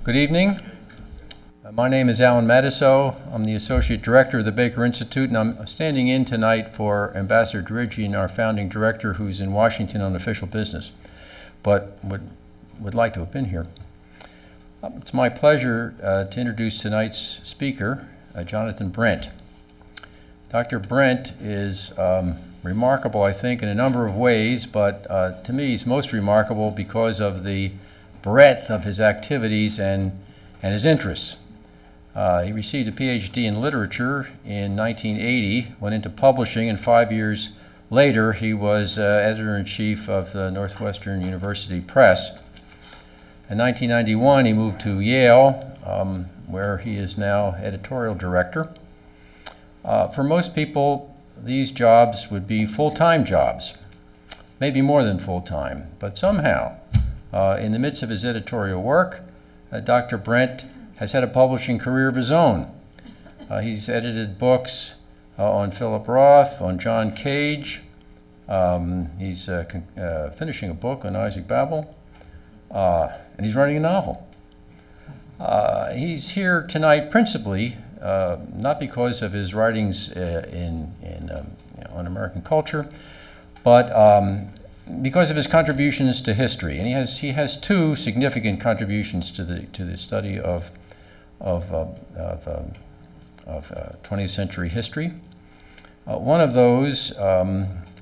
Good evening. My name is Alan Matisow. I'm the Associate Director of the Baker Institute, and I'm standing in tonight for Ambassador Dirigian, our founding director, who's in Washington on official business, but would like to have been here. It's my pleasure to introduce tonight's speaker, Jonathan Brent. Dr. Brent is remarkable, I think, in a number of ways, but to me he's most remarkable because of the breadth of his activities and his interests. He received a PhD in literature in 1980, went into publishing, and 5 years later he was editor-in-chief of the Northwestern University Press. In 1991 he moved to Yale, where he is now editorial director. For most people, these jobs would be full-time jobs, maybe more than full-time, but somehow, in the midst of his editorial work, Dr. Brent has had a publishing career of his own. He's edited books on Philip Roth, on John Cage. He's finishing a book on Isaac Babel, and he's writing a novel. He's here tonight principally not because of his writings on American culture, but because of his contributions to history. And he has two significant contributions to the study of 20th century history. One of those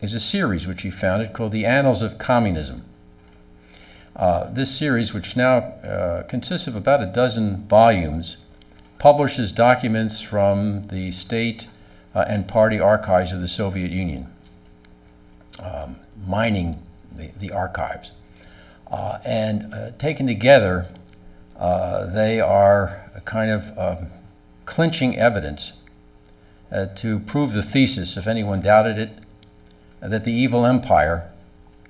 is a series which he founded called the Annals of Communism. This series, which now consists of about a dozen volumes, publishes documents from the state and party archives of the Soviet Union, mining the archives. And taken together, they are a kind of clinching evidence to prove the thesis, if anyone doubted it, that the evil empire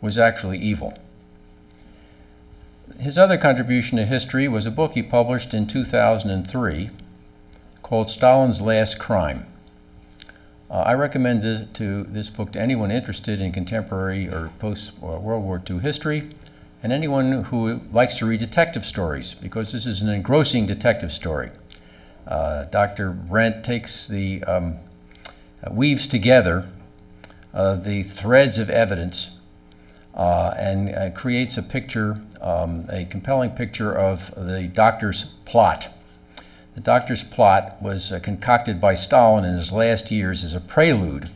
was actually evil. His other contribution to history was a book he published in 2003 called Stalin's Last Crime. I recommend this book to anyone interested in contemporary or post-World War II history, and anyone who likes to read detective stories, because this is an engrossing detective story. Dr. Brent takes weaves together the threads of evidence and creates a picture, a compelling picture of the doctor's plot. The doctor's plot was concocted by Stalin in his last years as a prelude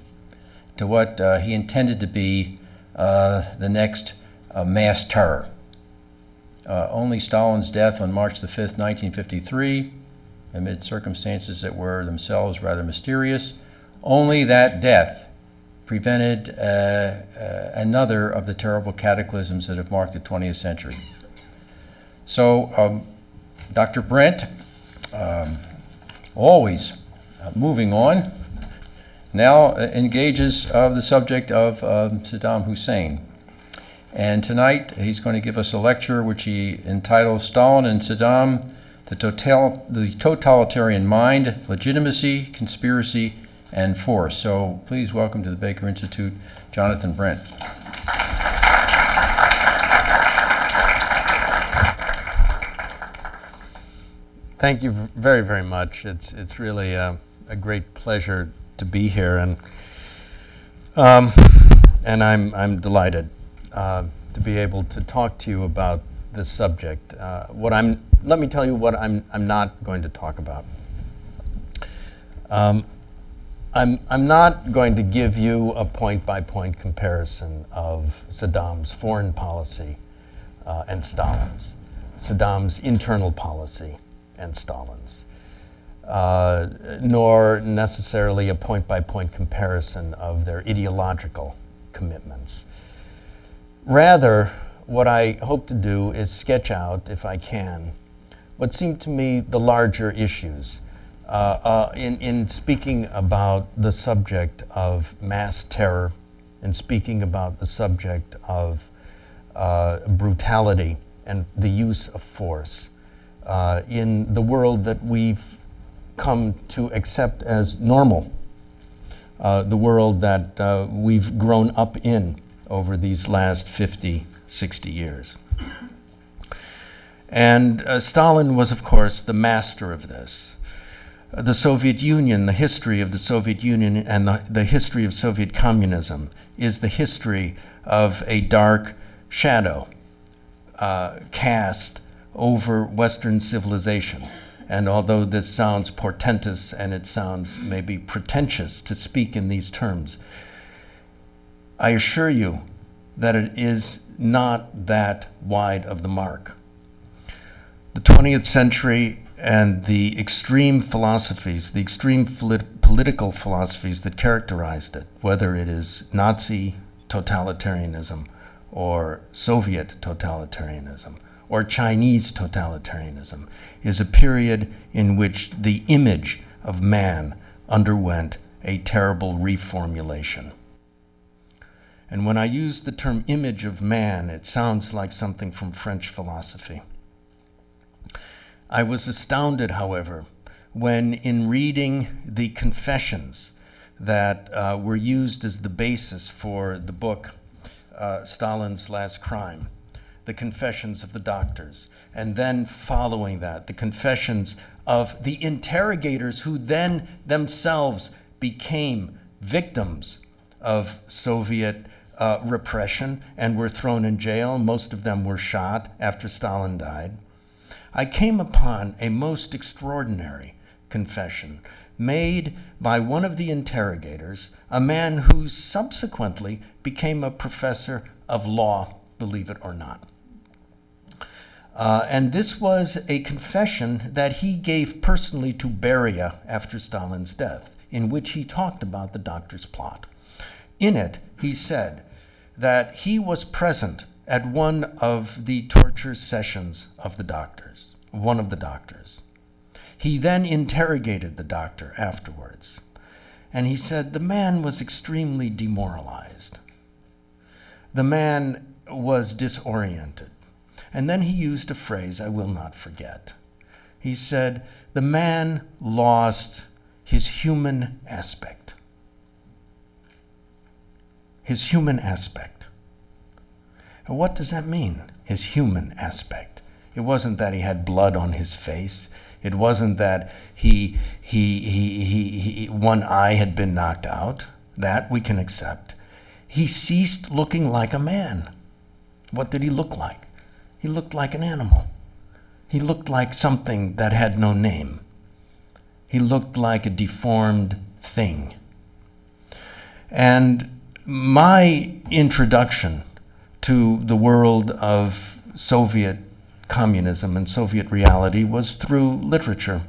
to what he intended to be the next mass terror. Only Stalin's death on March the 5th, 1953, amid circumstances that were themselves rather mysterious, only that death prevented another of the terrible cataclysms that have marked the 20th century. So Dr. Brent, always moving on, now engages the subject of Saddam Hussein. And tonight he's going to give us a lecture which he entitles Stalin and Saddam, the Totalitarian Mind, Legitimacy, Conspiracy, and Force. So please welcome to the Baker Institute, Jonathan Brent. Thank you very, very much. It's really a great pleasure to be here, and I'm delighted to be able to talk to you about this subject. Let me tell you what I'm not going to talk about. I'm not going to give you a point-by-point comparison of Saddam's foreign policy and Stalin's, Saddam's internal policy and Stalin's, nor necessarily a point-by-point comparison of their ideological commitments. Rather, what I hope to do is sketch out, if I can, what seem to me the larger issues in speaking about the subject of mass terror, in speaking about the subject of brutality and the use of force in the world that we've come to accept as normal, the world that we've grown up in over these last 50, 60 years. And Stalin was, of course, the master of this. The Soviet Union, the history of the Soviet Union and the history of Soviet communism is the history of a dark shadow cast over Western civilization. And although this sounds portentous and it sounds maybe pretentious to speak in these terms, I assure you that it is not that wide of the mark. The 20th century and the extreme philosophies, the extreme political philosophies that characterized it, whether it is Nazi totalitarianism or Soviet totalitarianism or Chinese totalitarianism, is a period in which the image of man underwent a terrible reformulation. And when I use the term image of man, it sounds like something from French philosophy. I was astounded, however, when in reading the confessions that were used as the basis for the book Stalin's Last Crime, the confessions of the doctors, and then following that, the confessions of the interrogators who then themselves became victims of Soviet repression and were thrown in jail. Most of them were shot after Stalin died. I came upon a most extraordinary confession made by one of the interrogators, a man who subsequently became a professor of law, believe it or not. And this was a confession that he gave personally to Beria after Stalin's death, in which he talked about the doctor's plot. In it, he said that he was present at one of the torture sessions of the doctors, one of the doctors. He then interrogated the doctor afterwards, and he said the man was extremely demoralized. The man was disoriented. And then he used a phrase I will not forget. He said, the man lost his human aspect. His human aspect. And what does that mean, his human aspect? It wasn't that he had blood on his face. It wasn't that one eye had been knocked out. That we can accept. He ceased looking like a man. What did he look like? He looked like an animal. He looked like something that had no name. He looked like a deformed thing. And my introduction to the world of Soviet communism and Soviet reality was through literature.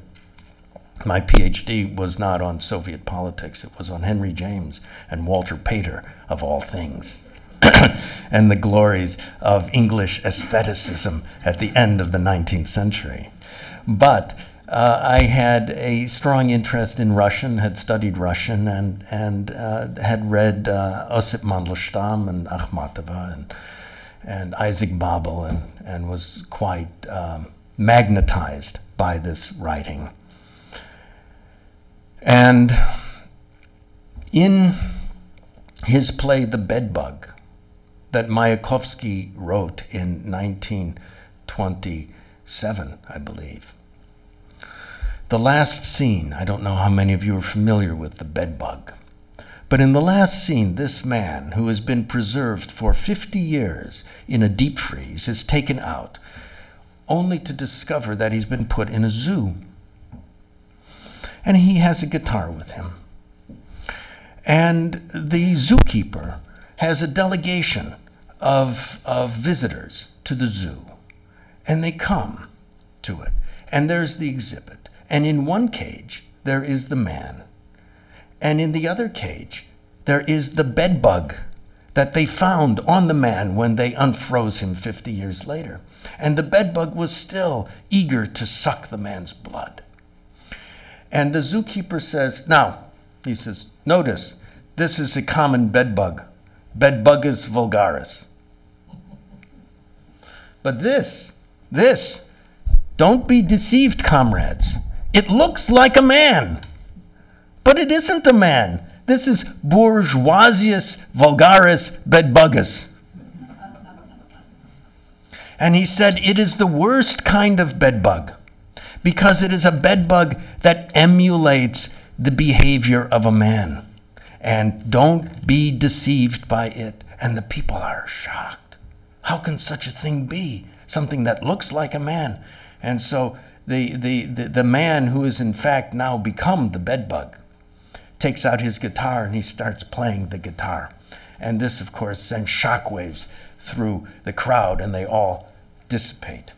My PhD was not on Soviet politics. It was on Henry James and Walter Pater, of all things, and the glories of English aestheticism at the end of the 19th century. But I had a strong interest in Russian, had studied Russian, and had read Osip Mandelstam and Akhmatova and Isaac Babel, and was quite magnetized by this writing. And in his play The Bedbug, that Mayakovsky wrote in 1927, I believe, the last scene, I don't know how many of you are familiar with The Bedbug, but in the last scene, this man, who has been preserved for 50 years in a deep freeze, is taken out, only to discover that he's been put in a zoo. And he has a guitar with him. And the zookeeper has a delegation of visitors to the zoo. And they come to it. And there's the exhibit. And in one cage, there is the man. And in the other cage, there is the bedbug that they found on the man when they unfroze him 50 years later. And the bedbug was still eager to suck the man's blood. And the zookeeper says, now, he says, notice, this is a common bedbug. Bedbugus vulgaris. But this, don't be deceived, comrades. It looks like a man, but it isn't a man. This is bourgeoisius vulgaris bedbugus. And he said, it is the worst kind of bedbug because it is a bedbug that emulates the behavior of a man. And don't be deceived by it. And the people are shocked. How can such a thing be? Something that looks like a man. And so the man who is in fact now become the bedbug takes out his guitar and he starts playing the guitar. And this, of course, sends shockwaves through the crowd, and they all dissipate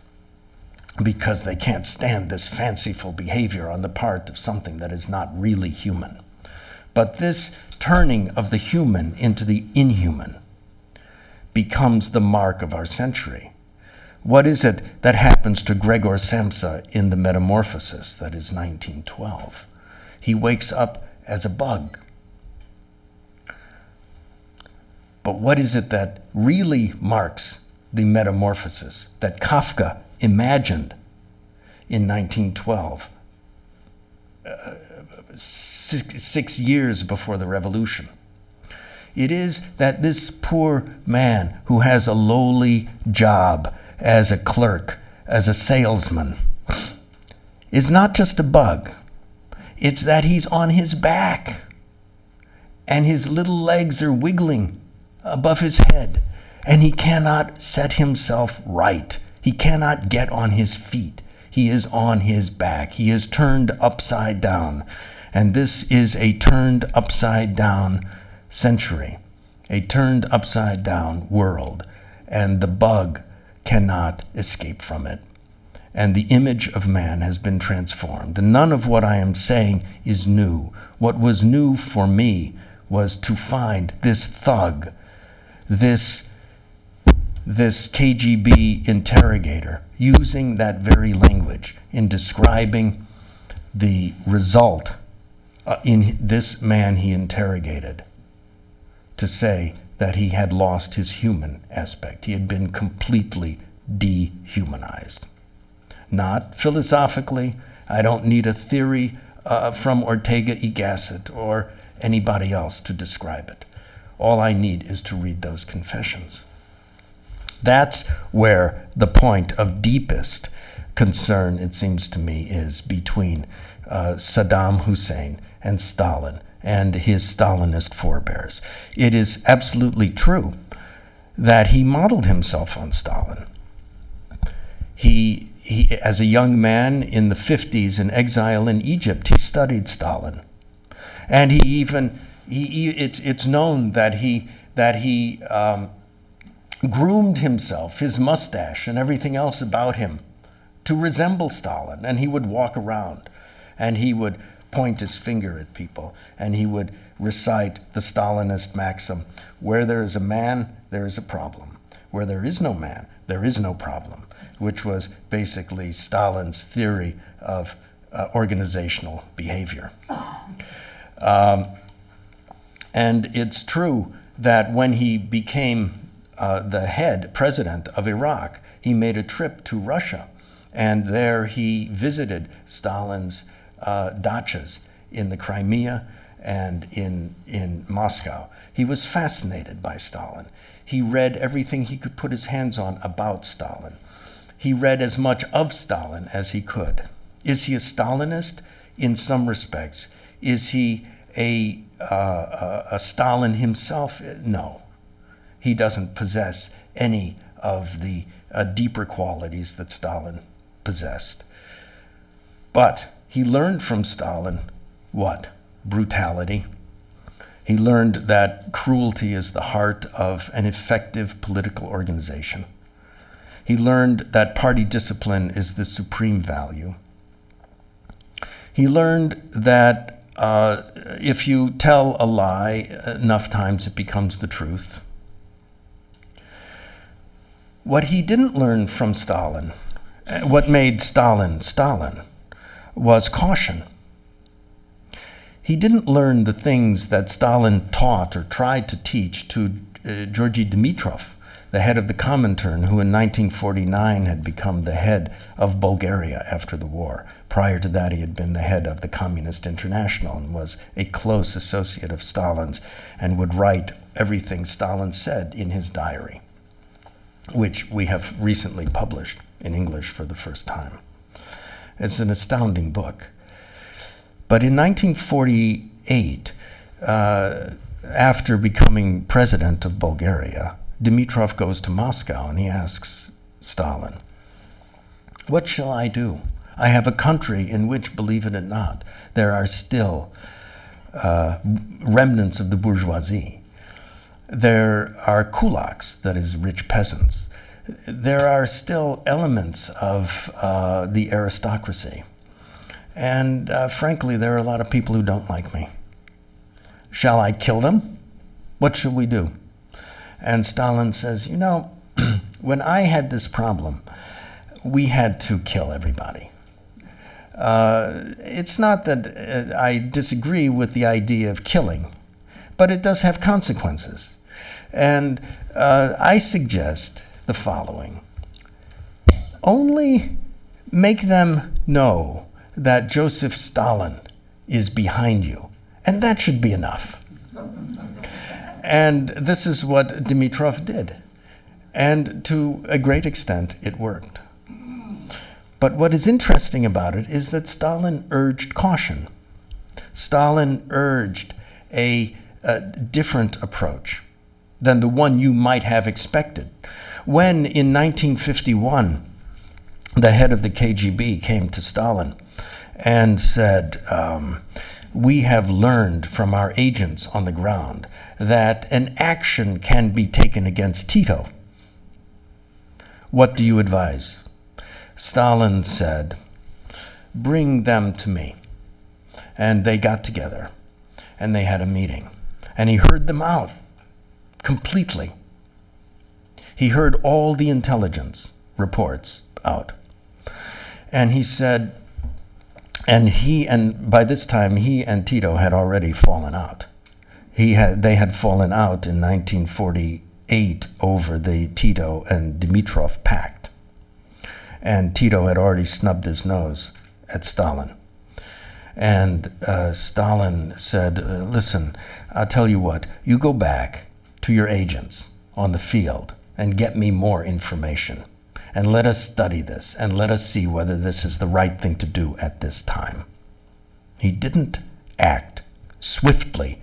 because they can't stand this fanciful behavior on the part of something that is not really human. But this turning of the human into the inhuman becomes the mark of our century. What is it that happens to Gregor Samsa in the Metamorphosis, that is 1912? He wakes up as a bug. But what is it that really marks the metamorphosis that Kafka imagined in 1912, 6 years before the revolution? It is that this poor man who has a lowly job as a clerk, as a salesman, is not just a bug. It's that he's on his back and his little legs are wiggling above his head, and he cannot set himself right. He cannot get on his feet. He is on his back. He is turned upside down. And this is a turned upside down century, a turned upside down world, and the bug cannot escape from it. And the image of man has been transformed. And none of what I am saying is new. What was new for me was to find this thug, this KGB interrogator, using that very language in describing the result in this man he interrogated, to say that he had lost his human aspect. He had been completely dehumanized. Not philosophically. I don't need a theory from Ortega y Gasset or anybody else to describe it. All I need is to read those confessions. That's where the point of deepest concern, it seems to me, is between Saddam Hussein and Stalin and his Stalinist forebears. It is absolutely true that he modeled himself on Stalin. He as a young man in the 50s in exile in Egypt, he studied Stalin. And it's known that he groomed himself, his mustache and everything else about him, to resemble Stalin. And he would walk around and he would point his finger at people and he would recite the Stalinist maxim, where there is a man, there is a problem. Where there is no man, there is no problem, which was basically Stalin's theory of organizational behavior. And it's true that when he became the president of Iraq, he made a trip to Russia. And there he visited Stalin's dachas in the Crimea and in Moscow. He was fascinated by Stalin. He read everything he could put his hands on about Stalin. He read as much of Stalin as he could. Is he a Stalinist? In some respects. Is he a Stalin himself? No. He doesn't possess any of the deeper qualities that Stalin possessed. But he learned from Stalin what? Brutality. He learned that cruelty is the heart of an effective political organization. He learned that party discipline is the supreme value. He learned that if you tell a lie enough times, it becomes the truth. What he didn't learn from Stalin, what made Stalin Stalin, was caution. He didn't learn the things that Stalin taught or tried to teach to Georgy Dimitrov, the head of the Comintern, who in 1949 had become the head of Bulgaria after the war. Prior to that, he had been the head of the Communist International and was a close associate of Stalin's and would write everything Stalin said in his diary. which we have recently published in English for the first time. It's an astounding book. But in 1948, after becoming president of Bulgaria, Dimitrov goes to Moscow and he asks Stalin, "What shall I do? I have a country in which, believe it or not, there are still remnants of the bourgeoisie. There are kulaks, that is, rich peasants. There are still elements of the aristocracy. And frankly, there are a lot of people who don't like me. Shall I kill them? What should we do?" And Stalin says, "You know, when I had this problem, we had to kill everybody. It's not that I disagree with the idea of killing, but it does have consequences. And I suggest the following. Only make them know that Joseph Stalin is behind you, and that should be enough." And this is what Dimitrov did. And to a great extent, it worked. But what is interesting about it is that Stalin urged caution. Stalin urged a different approach than the one you might have expected. When in 1951, the head of the KGB came to Stalin and said, "We have learned from our agents on the ground that an action can be taken against Tito. What do you advise?" Stalin said, "Bring them to me." And they got together and they had a meeting. And he heard them out completely. He heard all the intelligence reports out. And he said, and by this time he and Tito had already fallen out. They had fallen out in 1948 over the Tito and Dimitrov pact. And Tito had already snubbed his nose at Stalin. And Stalin said, "Listen, I'll tell you what, you go back to your agents on the field and get me more information. And let us study this, and let us see whether this is the right thing to do at this time." He didn't act swiftly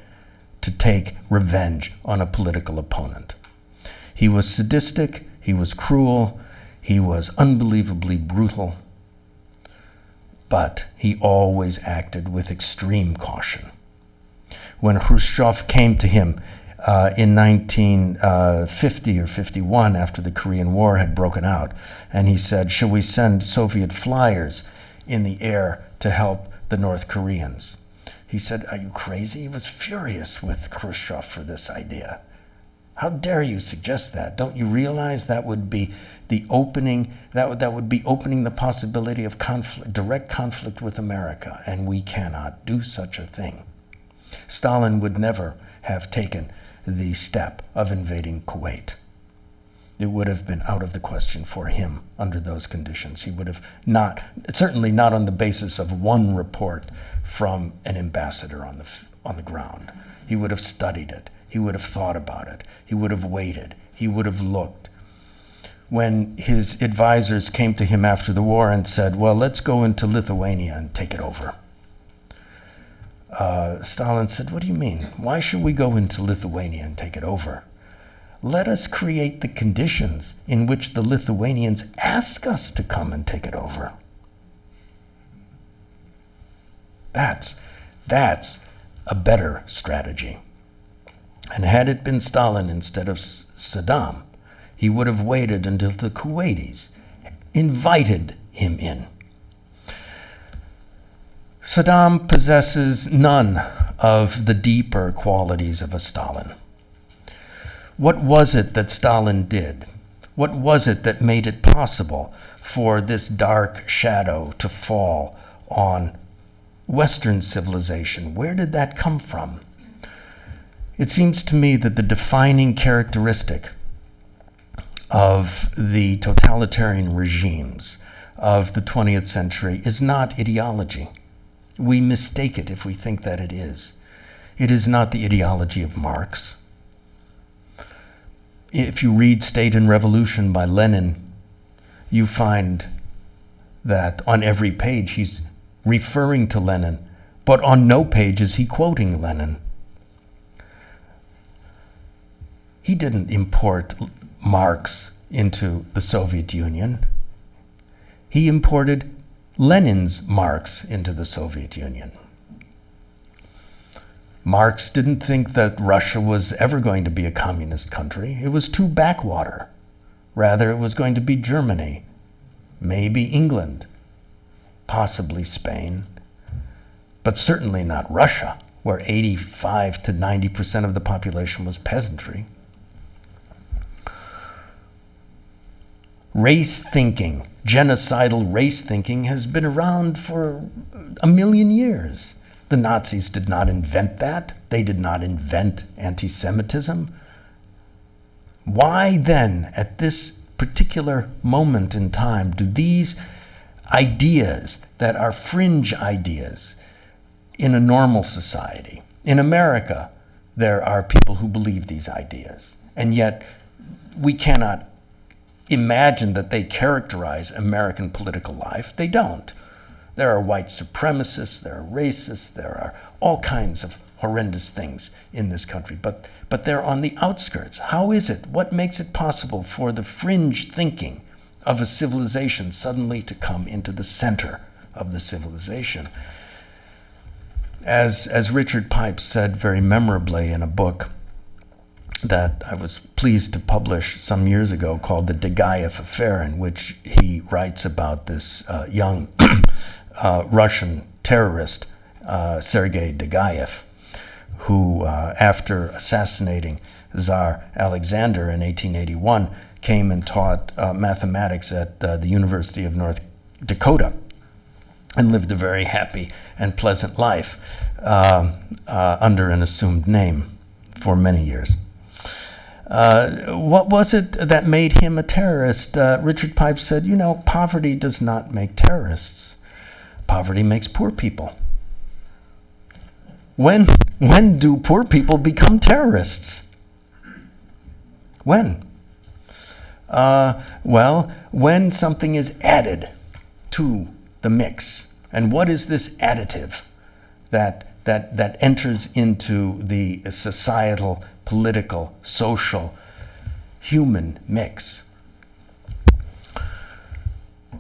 to take revenge on a political opponent. He was sadistic, he was cruel, he was unbelievably brutal, but he always acted with extreme caution. When Khrushchev came to him in 1950 or 51, after the Korean War had broken out, and he said, "Shall we send Soviet flyers in the air to help the North Koreans?" He said, "Are you crazy?" He was furious with Khrushchev for this idea. "How dare you suggest that? Don't you realize that would be the opening, that would be opening the possibility of conflict, direct conflict with America, and we cannot do such a thing." Stalin would never have taken the step of invading Kuwait. It would have been out of the question for him under those conditions. He would have not, certainly not on the basis of one report from an ambassador on the ground. He would have studied it. He would have thought about it. He would have waited. He would have looked. When his advisors came to him after the war and said, "Well, let's go into Lithuania and take it over," Stalin said, "What do you mean? Why should we go into Lithuania and take it over? Let us create the conditions in which the Lithuanians ask us to come and take it over." That's a better strategy. And had it been Stalin instead of Saddam, he would have waited until the Kuwaitis invited him in. Saddam possesses none of the deeper qualities of a Stalin. What was it that Stalin did? What was it that made it possible for this dark shadow to fall on Western civilization? Where did that come from? It seems to me that the defining characteristic of the totalitarian regimes of the 20th century is not ideology. We mistake it if we think that it is. It is not the ideology of Marx. If you read State and Revolution by Lenin, you find that on every page he's referring to Lenin, but on no page is he quoting Lenin. He didn't import Marx into the Soviet Union. He imported Lenin's Marx into the Soviet Union. Marx didn't think that Russia was ever going to be a communist country. It was too backwater. Rather, it was going to be Germany, maybe England, possibly Spain, but certainly not Russia, where 85 to 90% of the population was peasantry. Race thinking, genocidal race thinking, has been around for 1,000,000 years. The Nazis did not invent that. They did not invent anti-Semitism. Why then, at this particular moment in time, do these ideas that are fringe ideas in a normal society? In America, there are people who believe these ideas, and yet we cannot imagine that they characterize American political life. They don't. There are white supremacists, there are racists, there are all kinds of horrendous things in this country, but they're on the outskirts. How is it? What makes it possible for the fringe thinking of a civilization suddenly to come into the center of the civilization? As Richard Pipes said very memorably in a book that I was pleased to publish some years ago called The Degaev Affair, in which he writes about this young Russian terrorist, Sergei Degaev, who, after assassinating Tsar Alexander in 1881, came and taught mathematics at the University of North Dakota and lived a very happy and pleasant life under an assumed name for many years. What was it that made him a terrorist? Richard Pipes said, you know, poverty does not make terrorists. Poverty makes poor people. When do poor people become terrorists? When? Well, when something is added to the mix. And what is this additive that enters into the societal, political, social, human mix?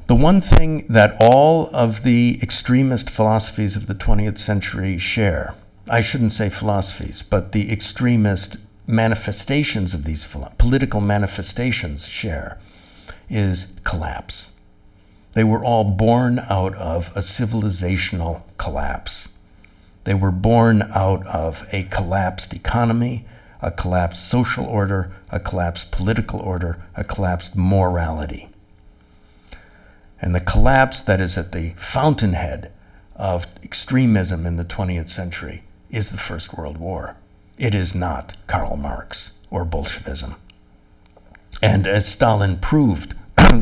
The one thing that all of the extremist philosophies of the 20th century share, I shouldn't say philosophies, but the extremist manifestations of these political manifestations share, is collapse. They were all born out of a civilizational collapse. They were born out of a collapsed economy, a collapsed social order, a collapsed political order, a collapsed morality. And the collapse that is at the fountainhead of extremism in the 20th century is the First World War. It is not Karl Marx or Bolshevism. And as Stalin proved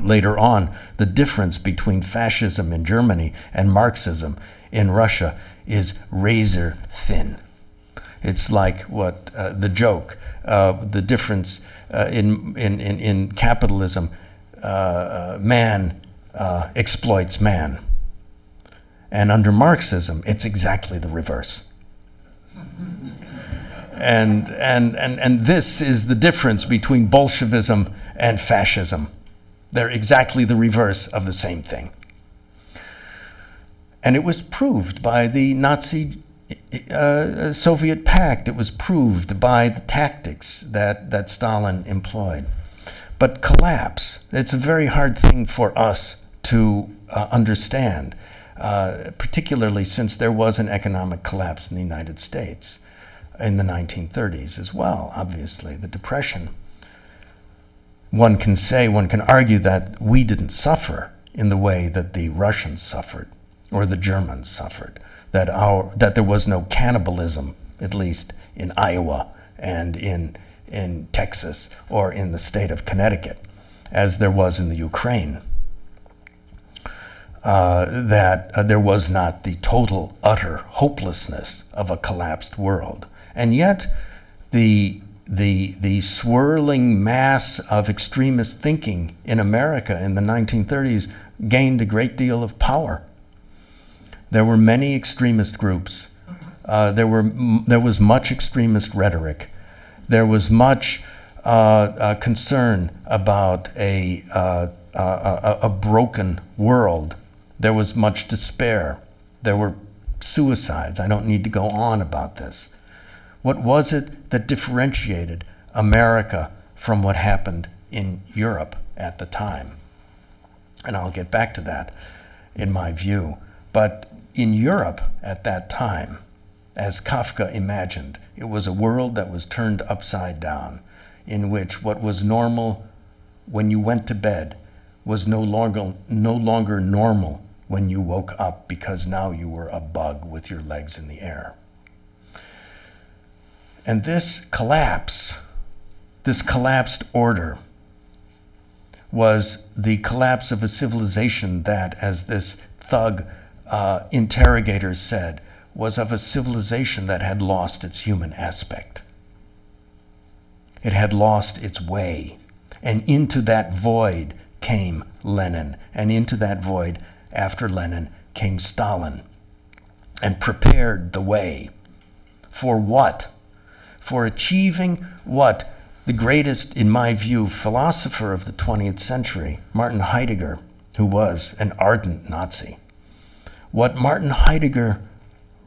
later on, the difference between fascism in Germany and Marxism in Russia is razor thin. It's like what the joke, the difference in capitalism, man exploits man. And under Marxism, it's exactly the reverse. And this is the difference between Bolshevism and fascism. They're exactly the reverse of the same thing. And it was proved by the Nazi Soviet Pact. It was proved by the tactics that Stalin employed. But collapse, it's a very hard thing for us to understand, particularly since there was an economic collapse in the United States in the 1930s as well, obviously, the Depression. One can argue that we didn't suffer in the way that the Russians suffered or the Germans suffered, that there was no cannibalism, at least in Iowa and in Texas or in the state of Connecticut, as there was in the Ukraine. That there was not the total, utter hopelessness of a collapsed world. And yet, the the swirling mass of extremist thinking in America in the 1930s gained a great deal of power. There were many extremist groups. There was much extremist rhetoric. There was much concern about a broken world. There was much despair. There were suicides. I don't need to go on about this. What was it that differentiated America from what happened in Europe at the time? And I'll get back to that in my view. But in Europe at that time, as Kafka imagined, it was a world that was turned upside down, in which what was normal when you went to bed was no longer normal when you woke up, because now you were a bug with your legs in the air. And this collapse, this collapsed order, was the collapse of a civilization that, as this thug interrogator said, was of a civilization that had lost its human aspect. It had lost its way. And into that void came Lenin. And into that void, after Lenin, came Stalin, and prepared the way. For what? For achieving what the greatest, in my view, philosopher of the 20th century, Martin Heidegger, who was an ardent Nazi, what Martin Heidegger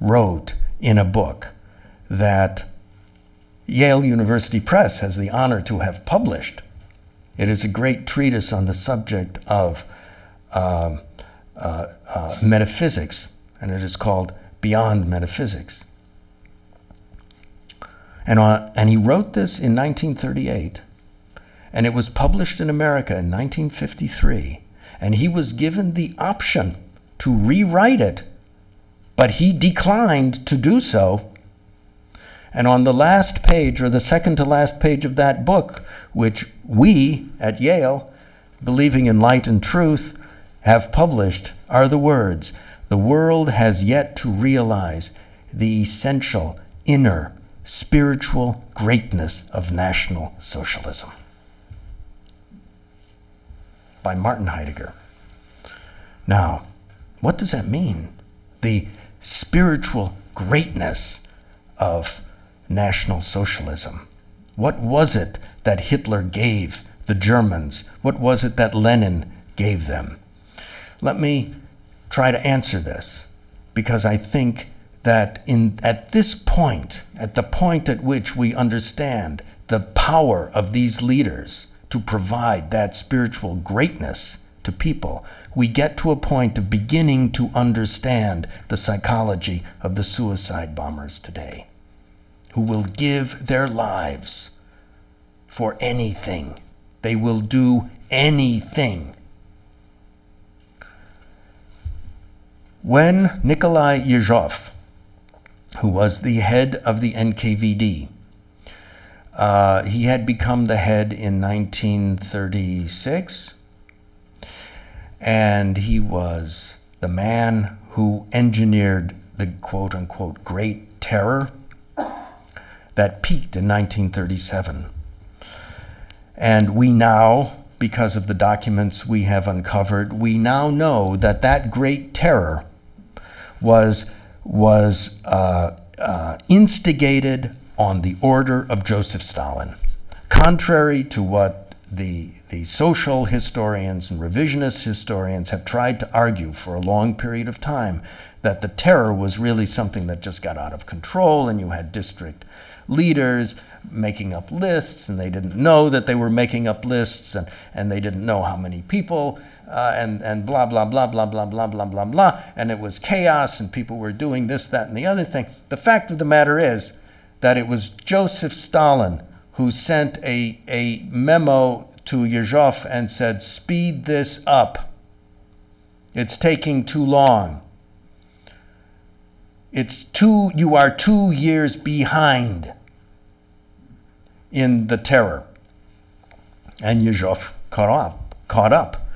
wrote in a book that Yale University Press has the honor to have published. It is a great treatise on the subject of metaphysics, and it is called Beyond Metaphysics. And he wrote this in 1938, and it was published in America in 1953, and he was given the option to rewrite it, but he declined to do so. And on the last page, or the second to last page of that book, which we at Yale, believing in light and truth, have published, are the words, "The world has yet to realize the essential inner spiritual greatness of National Socialism." By Martin Heidegger. Now, what does that mean? The spiritual greatness of National Socialism. What was it that Hitler gave the Germans? What was it that Lenin gave them? Let me try to answer this, because I think that at this point, at the point at which we understand the power of these leaders to provide that spiritual greatness to people, we get to a point of beginning to understand the psychology of the suicide bombers today, who will give their lives for anything. They will do anything. When Nikolai Yezhov, who was the head of the NKVD, he had become the head in 1936, and he was the man who engineered the quote-unquote Great Terror that peaked in 1937. And we now, because of the documents we have uncovered, we now know that that Great Terror was instigated on the order of Joseph Stalin. Contrary to what the social historians and revisionist historians have tried to argue for a long period of time, that the terror was really something that just got out of control, and you had district leaders making up lists, and they didn't know that they were making up lists, and they didn't know how many people, and blah, blah, blah, blah, blah, blah, blah, blah, blah, and it was chaos, and people were doing this, that, and the other thing. The fact of the matter is that it was Joseph Stalin who sent a memo to Yezhov and said, "Speed this up. It's taking too long. You are 2 years behind in the terror." And Yezhov caught up.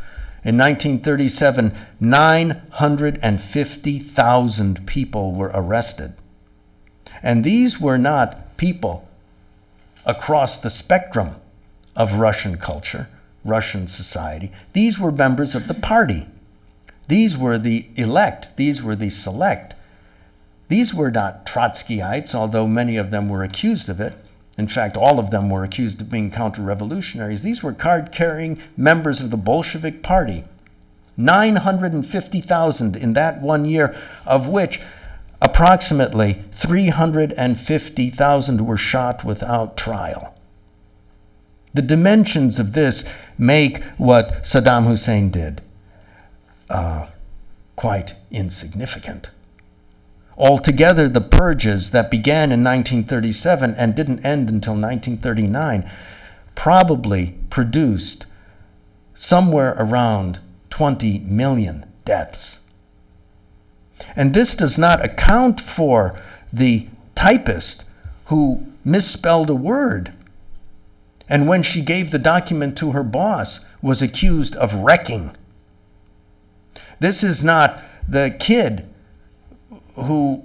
In 1937, 950,000 people were arrested. And these were not people across the spectrum of Russian culture, Russian society. These were members of the party. These were the elect. These were the select. These were not Trotskyites, although many of them were accused of it. In fact, all of them were accused of being counter-revolutionaries. These were card-carrying members of the Bolshevik Party. 950,000 in that 1 year, of which approximately 350,000 were shot without trial. The dimensions of this make what Saddam Hussein did quite insignificant. Altogether, the purges that began in 1937 and didn't end until 1939 probably produced somewhere around 20 million deaths. And this does not account for the typist who misspelled a word, and when she gave the document to her boss, was accused of wrecking. This is not the kid who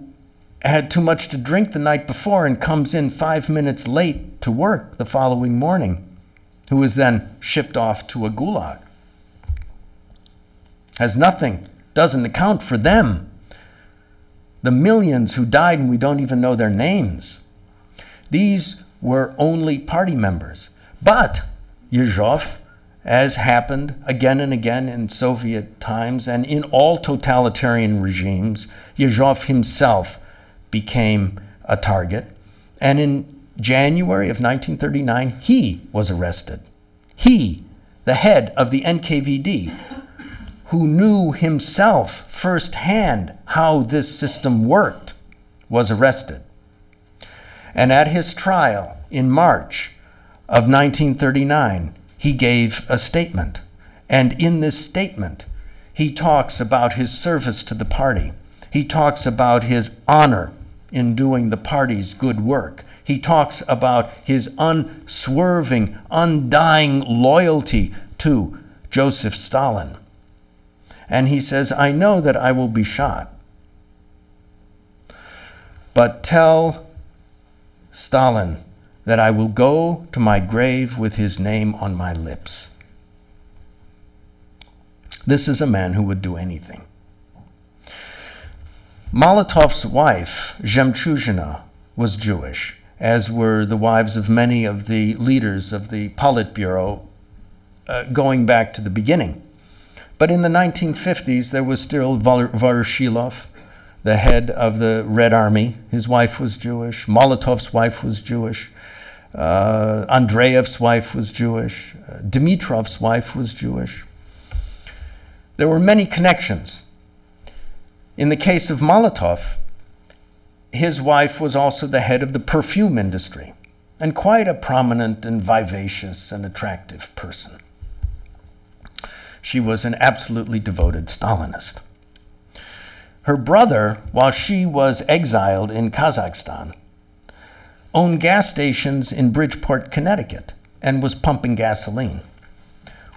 had too much to drink the night before and comes in 5 minutes late to work the following morning, who is then shipped off to a gulag. Has nothing, doesn't account for them. The millions who died and we don't even know their names. These were only party members. But Yezhov, as happened again and again in Soviet times and in all totalitarian regimes, Yezhov himself became a target. And in January of 1939, he was arrested. He, the head of the NKVD, who knew himself firsthand how this system worked, was arrested. And at his trial in March of 1939, he gave a statement. And in this statement, he talks about his service to the party. He talks about his honor in doing the party's good work. He talks about his unswerving, undying loyalty to Joseph Stalin. And he says, I know that I will be shot, but tell Stalin that I will go to my grave with his name on my lips. This is a man who would do anything. Molotov's wife, Zhemchuzhina, was Jewish, as were the wives of many of the leaders of the Politburo going back to the beginning. But in the 1950s, there was still Voroshilov, the head of the Red Army. His wife was Jewish. Molotov's wife was Jewish. Andreev's wife was Jewish. Dimitrov's wife was Jewish. There were many connections. In the case of Molotov, his wife was also the head of the perfume industry, and quite a prominent and vivacious and attractive person. She was an absolutely devoted Stalinist. Her brother, while she was exiled in Kazakhstan, owned gas stations in Bridgeport, Connecticut, and was pumping gasoline,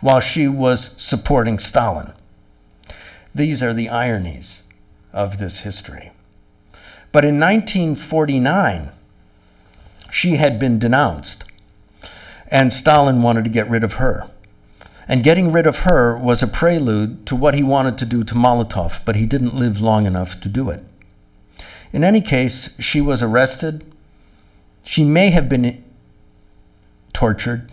while she was supporting Stalin. These are the ironies of this history. But in 1949, she had been denounced, and Stalin wanted to get rid of her. And getting rid of her was a prelude to what he wanted to do to Molotov, but he didn't live long enough to do it. In any case, she was arrested. She may have been tortured.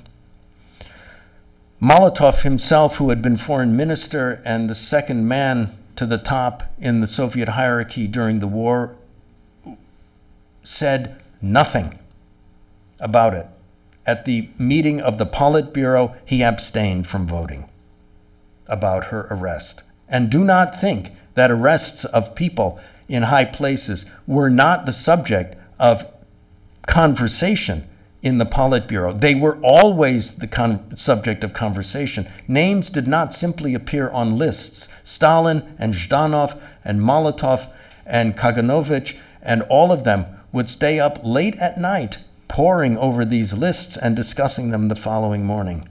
Molotov himself, who had been foreign minister and the second man to the top in the Soviet hierarchy during the war, said nothing about it. At the meeting of the Politburo, he abstained from voting about her arrest. And do not think that arrests of people in high places were not the subject of conversation in the Politburo. They were always the subject of conversation. Names did not simply appear on lists. Stalin and Zhdanov and Molotov and Kaganovich and all of them would stay up late at night poring over these lists and discussing them the following morning.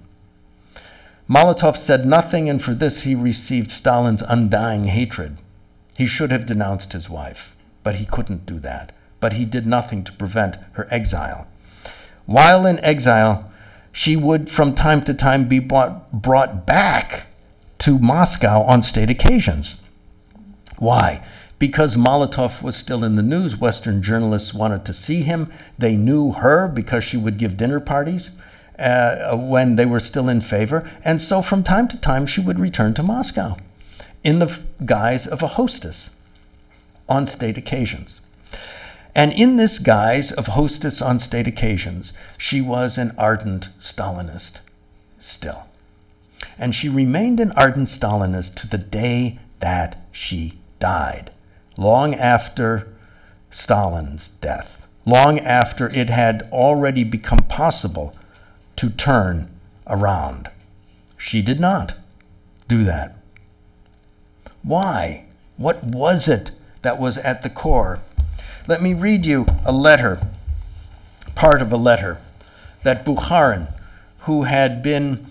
Molotov said nothing, and for this he received Stalin's undying hatred. He should have denounced his wife, but he couldn't do that. But he did nothing to prevent her exile. While in exile, she would from time to time be brought back to Moscow on state occasions. Why? Because Molotov was still in the news. Western journalists wanted to see him. They knew her because she would give dinner parties when they were still in favor. And so from time to time, she would return to Moscow in the guise of a hostess on state occasions. And in this guise of hostess on state occasions, she was an ardent Stalinist still. And she remained an ardent Stalinist to the day that she died, long after Stalin's death, long after it had already become possible to turn around. She did not do that. Why? What was it that was at the core? Let me read you a letter, part of a letter that Bukharin, who had been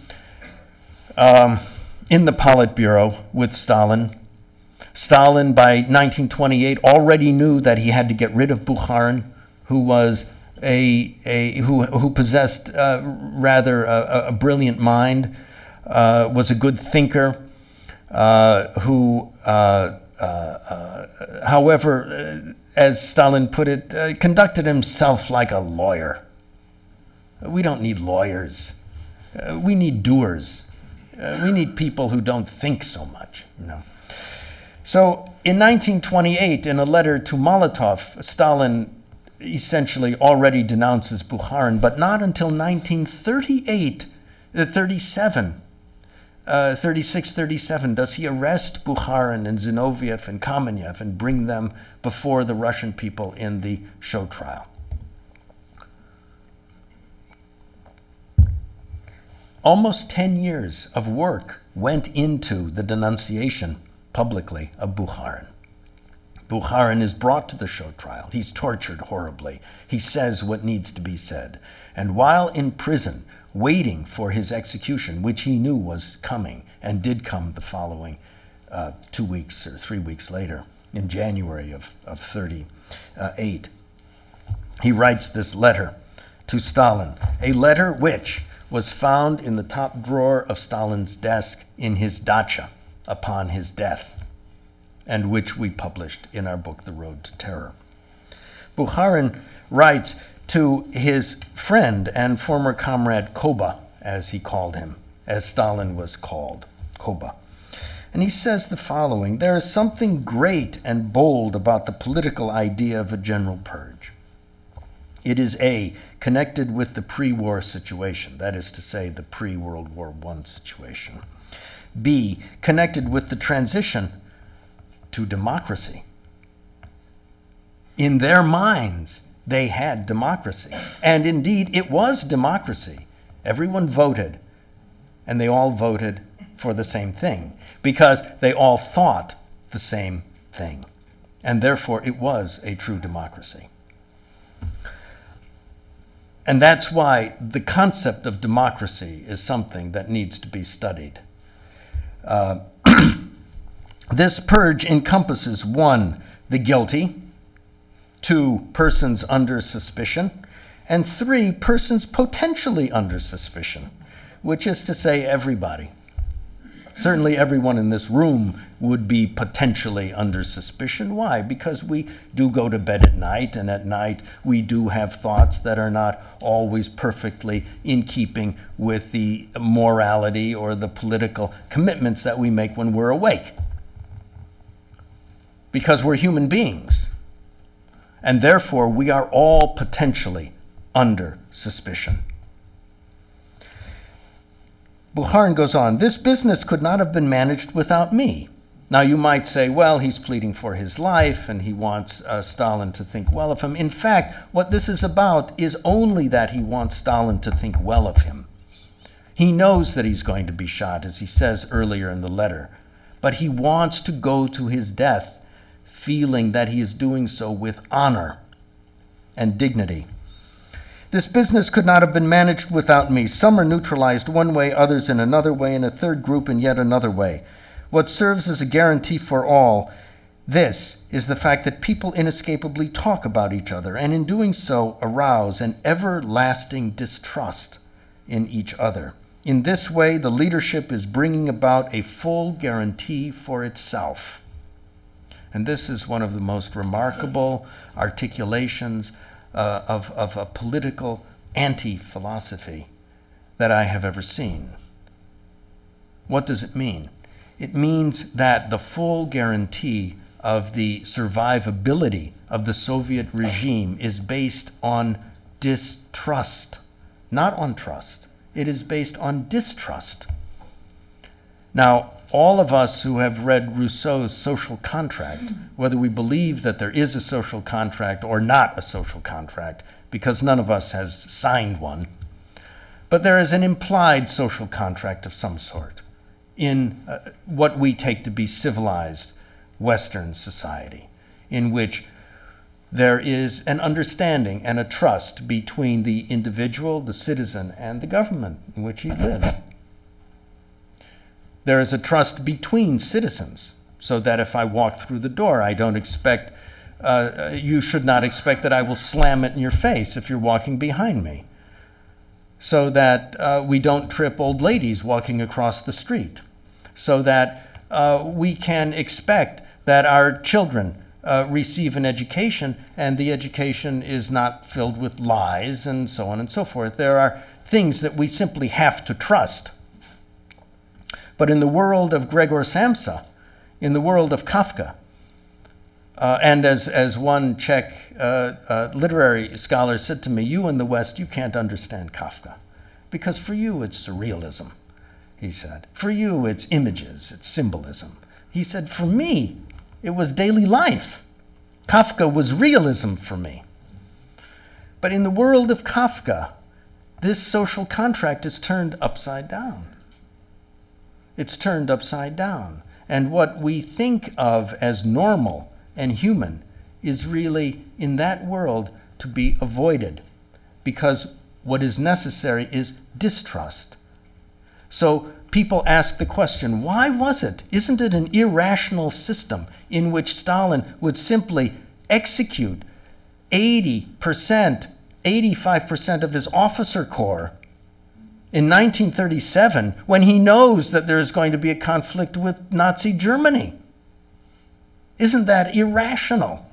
in the Politburo with Stalin. Stalin, by 1928, already knew that he had to get rid of Bukharin, who was who possessed rather a brilliant mind, was a good thinker, however, as Stalin put it, conducted himself like a lawyer. We don't need lawyers. We need doers. We need people who don't think so much, you know. So in 1928, in a letter to Molotov, Stalin essentially already denounces Bukharin, but not until 1936, 37, does he arrest Bukharin and Zinoviev and Kamenev and bring them before the Russian people in the show trial. Almost 10 years of work went into the denunciation publicly of Bukharin. Bukharin is brought to the show trial. He's tortured horribly. He says what needs to be said. And while in prison, waiting for his execution, which he knew was coming, and did come the following 2 weeks or 3 weeks later, in January of 38, he writes this letter to Stalin, a letter which was found in the top drawer of Stalin's desk in his dacha upon his death, and which we published in our book, The Road to Terror. Bukharin writes to his friend and former comrade Koba, as he called him, as Stalin was called, Koba. And he says the following: there is something great and bold about the political idea of a general purge. It is connected with the pre-war situation, that is to say, the pre-World War I situation. B, connected with the transition to democracy. In their minds, they had democracy. And indeed, it was democracy. Everyone voted, and they all voted for the same thing, because they all thought the same thing. And therefore, it was a true democracy. And that's why the concept of democracy is something that needs to be studied. This purge encompasses 1, the guilty, 2, persons under suspicion, and 3, persons potentially under suspicion, which is to say everybody. Certainly everyone in this room would be potentially under suspicion. Why? Because we do go to bed at night, and at night we do have thoughts that are not always perfectly in keeping with the morality or the political commitments that we make when we're awake. Because we're human beings. And therefore, we are all potentially under suspicion. Bukharin goes on, this business could not have been managed without me. Now you might say, well, he's pleading for his life and he wants Stalin to think well of him. In fact, what this is about is only that he wants Stalin to think well of him. He knows that he's going to be shot, as he says earlier in the letter, but he wants to go to his death feeling that he is doing so with honor and dignity. This business could not have been managed without me. Some are neutralized one way, others in another way, and a third group in yet another way. What serves as a guarantee for all This is the fact that people inescapably talk about each other, and in doing so arouse an everlasting distrust in each other. In this way, the leadership is bringing about a full guarantee for itself. And this is one of the most remarkable articulations of a political anti-philosophy that I have ever seen. What does it mean? It means that the full guarantee of the survivability of the Soviet regime is based on distrust, not on trust. It is based on distrust. Now, all of us who have read Rousseau's Social Contract, whether we believe that there is a social contract or not a social contract, because none of us has signed one, but there is an implied social contract of some sort in what we take to be civilized Western society, in which there is an understanding and a trust between the individual, the citizen, and the government in which he lives. There is a trust between citizens, so that if I walk through the door, I don't expect, you should not expect that I will slam it in your face if you're walking behind me, so that we don't trip old ladies walking across the street, so that we can expect that our children receive an education, and the education is not filled with lies and so on and so forth. There are things that we simply have to trust. But in the world of Gregor Samsa, in the world of Kafka, and as one Czech literary scholar said to me, you in the West, you can't understand Kafka, because for you it's surrealism, he said. For you it's images, it's symbolism. He said, for me, it was daily life. Kafka was realism for me. But in the world of Kafka, this social contract is turned upside down. It's turned upside down. And what we think of as normal and human is really, in that world, to be avoided, because what is necessary is distrust. So people ask the question, why was it? Isn't it an irrational system in which Stalin would simply execute 80%, 85% of his officer corps in 1937 when he knows that there is going to be a conflict with Nazi Germany? Isn't that irrational?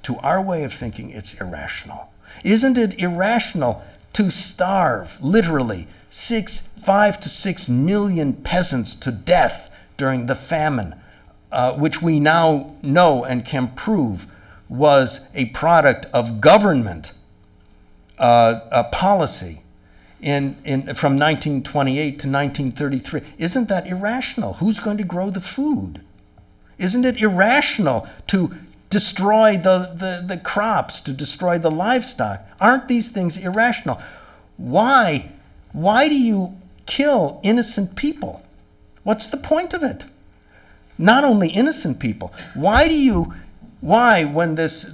To our way of thinking, it's irrational. Isn't it irrational to starve, literally, 5 to 6 million peasants to death during the famine, which we now know and can prove was a product of government policy from 1928 to 1933? Isn't that irrational? Who's going to grow the food? Isn't it irrational to destroy the crops, to destroy the livestock? Aren't these things irrational? Why do you kill innocent people? What's the point of it? Not only innocent people. Why when this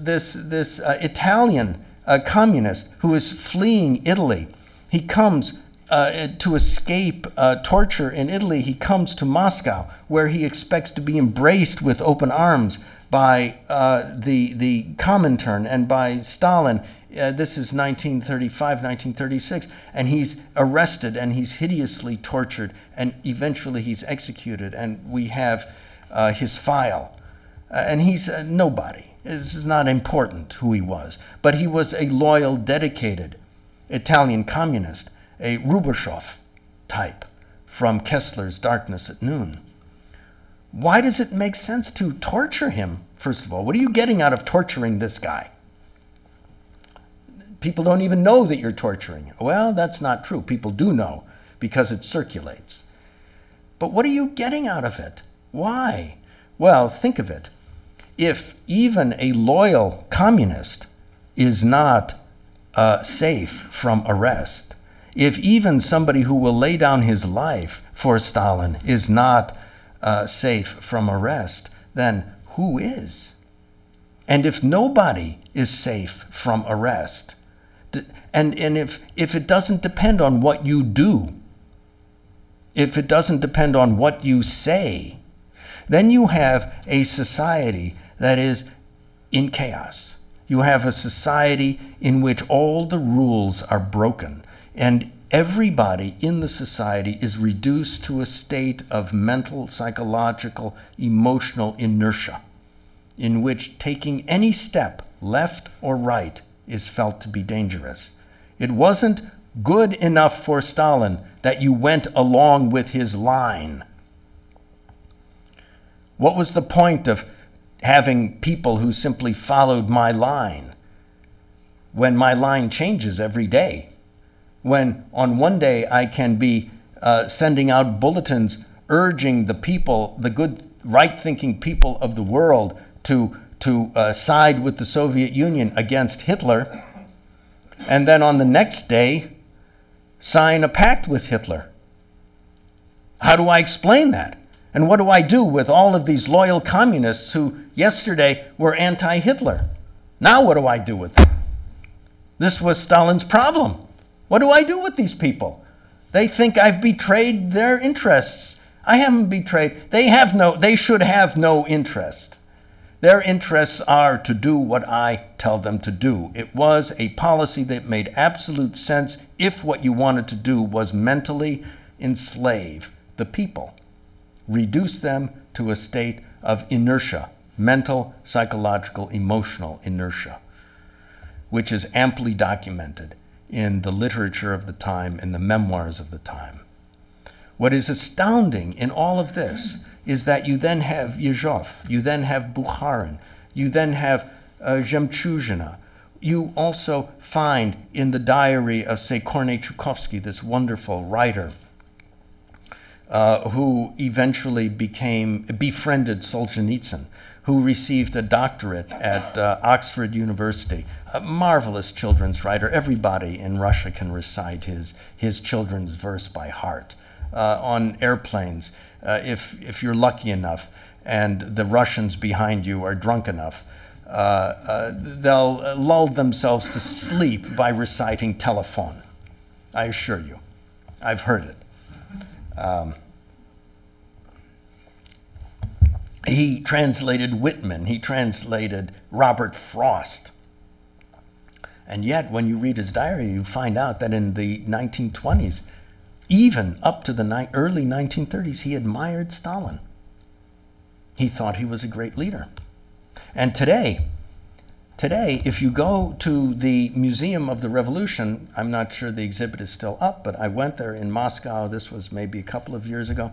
Italian communist who is fleeing Italy, he comes to escape torture in Italy, he comes to Moscow, where he expects to be embraced with open arms by the Comintern and by Stalin. This is 1935, 1936, and he's arrested and he's hideously tortured, and eventually he's executed, and we have his file. And he's nobody. This is not important who he was, but he was a loyal, dedicated Italian communist, a Rubashov type from Kessler's Darkness at Noon. Why does it make sense to torture him, first of all? What are you getting out of torturing this guy? People don't even know that you're torturing. Well, that's not true. People do know because it circulates. But what are you getting out of it? Why? Well, think of it. If even a loyal communist is not safe from arrest, if even somebody who will lay down his life for Stalin is not safe from arrest, then who is? And if nobody is safe from arrest, and if it doesn't depend on what you do, if it doesn't depend on what you say, then you have a society that is in chaos. You have a society in which all the rules are broken, and everybody in the society is reduced to a state of mental, psychological, emotional inertia, in which taking any step, left or right, is felt to be dangerous. It wasn't good enough for Stalin that you went along with his line. What was the point of having people who simply followed my line when my line changes every day? When on one day I can be sending out bulletins urging the people, the good, right-thinking people of the world to side with the Soviet Union against Hitler, and then on the next day sign a pact with Hitler. How do I explain that? And what do I do with all of these loyal communists who yesterday were anti-Hitler? Now what do I do with them? This was Stalin's problem. What do I do with these people? They think I've betrayed their interests. I haven't betrayed. They should have no interest. Their interests are to do what I tell them to do. It was a policy that made absolute sense if what you wanted to do was mentally enslave the people, reduce them to a state of inertia, mental, psychological, emotional inertia, which is amply documented in the literature of the time, in the memoirs of the time. What is astounding in all of this is that you then have Yezhov, you then have Bukharin, you then have Zhemchuzhina. You also find in the diary of, say, Kornei Chukovsky, this wonderful writer who eventually befriended Solzhenitsyn, who received a doctorate at Oxford University, a marvelous children's writer. Everybody in Russia can recite his children's verse by heart. On airplanes, if you're lucky enough and the Russians behind you are drunk enough, they'll lull themselves to sleep by reciting Telephone. I assure you, I've heard it. He translated Whitman, he translated Robert Frost. And yet, when you read his diary, you find out that in the 1920s, even up to the early 1930s, he admired Stalin. He thought he was a great leader. And today, if you go to the Museum of the Revolution, I'm not sure the exhibit is still up, but I went there in Moscow. This was maybe a couple of years ago,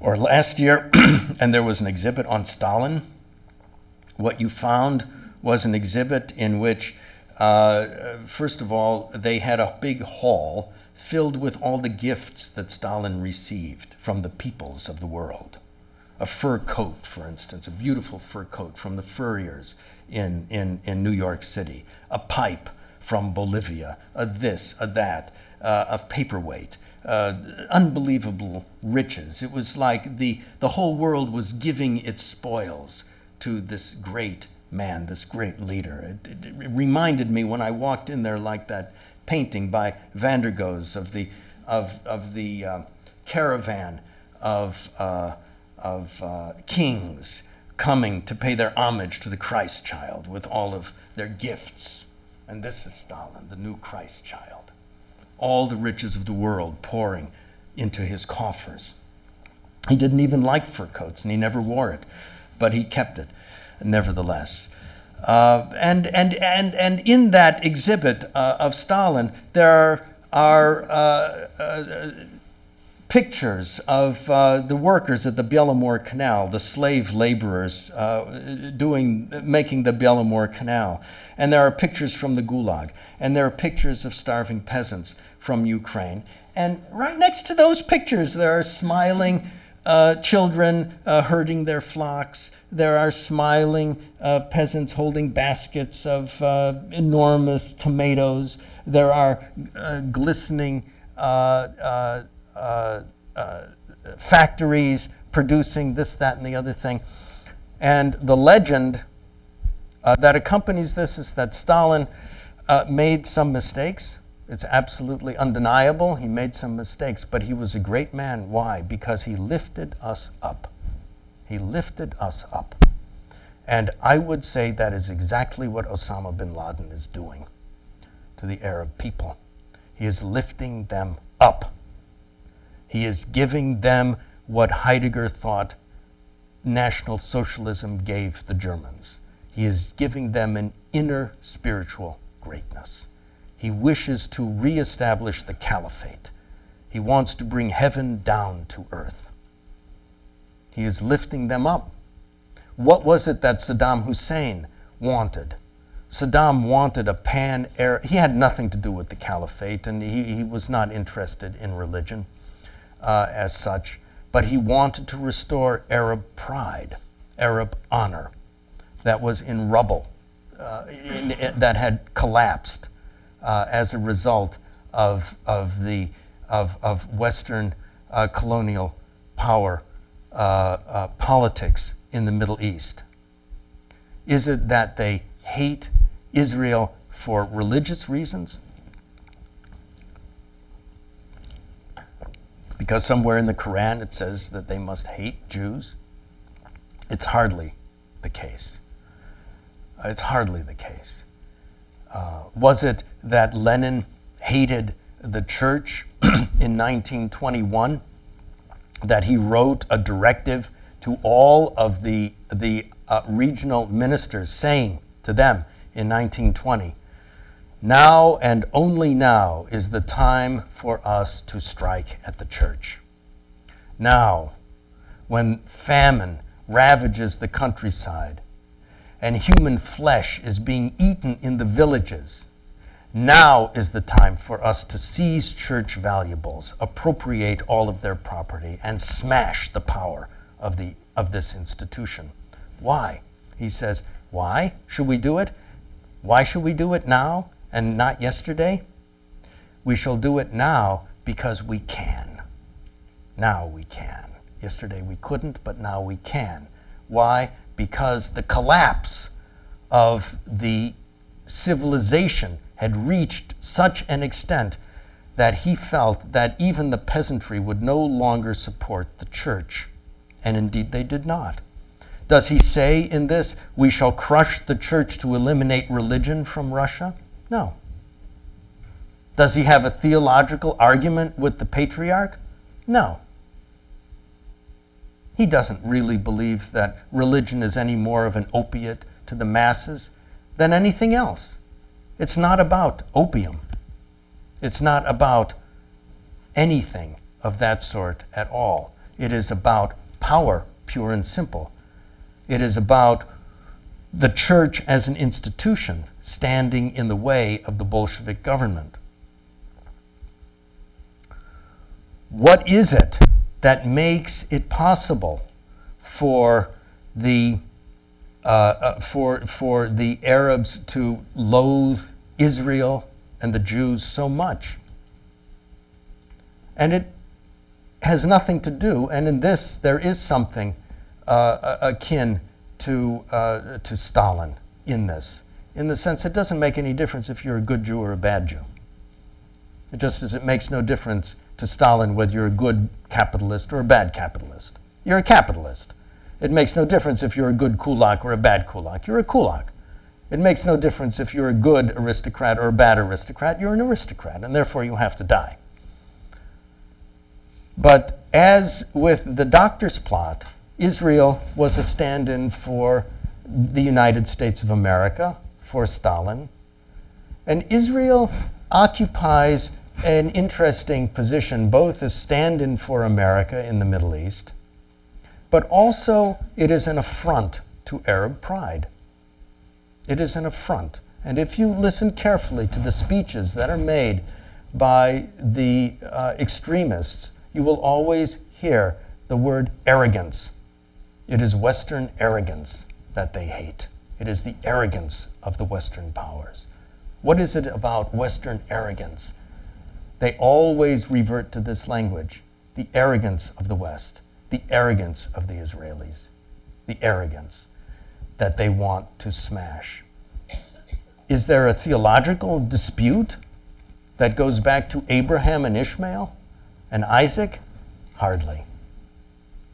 or last year, and there was an exhibit on Stalin. What you found was an exhibit in which, first of all, they had a big hall filled with all the gifts that Stalin received from the peoples of the world. A fur coat, for instance, a beautiful fur coat from the furriers in New York City, a pipe from Bolivia, a this, a that, a paperweight, unbelievable riches. It was like the whole world was giving its spoils to this great man, this great leader. It reminded me when I walked in there like that painting by Van der Goes of the caravan of kings coming to pay their homage to the Christ child with all of their gifts. And this is Stalin, the new Christ child. All the riches of the world pouring into his coffers. He didn't even like fur coats, and he never wore it, but he kept it nevertheless. And in that exhibit of Stalin, there are pictures of the workers at the Belomor Canal, the slave laborers making the Belomor Canal. And there are pictures from the Gulag. And there are pictures of starving peasants from Ukraine. And right next to those pictures, there are smiling children herding their flocks. There are smiling peasants holding baskets of enormous tomatoes. There are glistening factories producing this, that, and the other thing. And the legend that accompanies this is that Stalin made some mistakes. It's absolutely undeniable. He made some mistakes, but he was a great man. Why? Because he lifted us up. He lifted us up. And I would say that is exactly what Osama bin Laden is doing to the Arab people. He is lifting them up. He is giving them what Heidegger thought National Socialism gave the Germans. He is giving them an inner spiritual greatness. He wishes to reestablish the caliphate. He wants to bring heaven down to earth. He is lifting them up. What was it that Saddam Hussein wanted? Saddam wanted a pan-Arab. He had nothing to do with the caliphate, and he was not interested in religion as such, but he wanted to restore Arab pride, Arab honor that was in rubble, that had collapsed as a result of Western colonial power politics in the Middle East. Is it that they hate Israel for religious reasons? Because somewhere in the Quran it says that they must hate Jews? It's hardly the case. It's hardly the case. Was it that Lenin hated the church in 1921, that he wrote a directive to all of the regional ministers saying to them in 1920, now and only now is the time for us to strike at the church. Now, when famine ravages the countryside and human flesh is being eaten in the villages, now is the time for us to seize church valuables, appropriate all of their property, and smash the power of this institution. Why? He says, why should we do it? Why should we do it now and not yesterday? We shall do it now because we can. Now we can. Yesterday we couldn't, but now we can. Why? Because the collapse of the civilization had reached such an extent that he felt that even the peasantry would no longer support the church. And indeed they did not. Does he say in this, we shall crush the church to eliminate religion from Russia? No. Does he have a theological argument with the patriarch? No. He doesn't really believe that religion is any more of an opiate to the masses than anything else. It's not about opium. It's not about anything of that sort at all. It is about power, pure and simple. It is about the church as an institution standing in the way of the Bolshevik government. What is it that makes it possible for the Arabs to loathe Israel and the Jews so much? And it has nothing to do, and in this there is something akin to Stalin in this, in the sense it doesn't make any difference if you're a good Jew or a bad Jew. Just as it makes no difference to Stalin whether you're a good capitalist or a bad capitalist. You're a capitalist. It makes no difference if you're a good kulak or a bad kulak. You're a kulak. It makes no difference if you're a good aristocrat or a bad aristocrat. You're an aristocrat, and therefore you have to die. But as with the doctor's plot, Israel was a stand-in for the United States of America, for Stalin. And Israel occupies an interesting position, both as stand-in for America in the Middle East, but also it is an affront to Arab pride. It is an affront. And if you listen carefully to the speeches that are made by the extremists, you will always hear the word arrogance. It is Western arrogance that they hate. It is the arrogance of the Western powers. What is it about Western arrogance? They always revert to this language, the arrogance of the West, the arrogance of the Israelis, the arrogance that they want to smash. Is there a theological dispute that goes back to Abraham and Ishmael and Isaac? Hardly.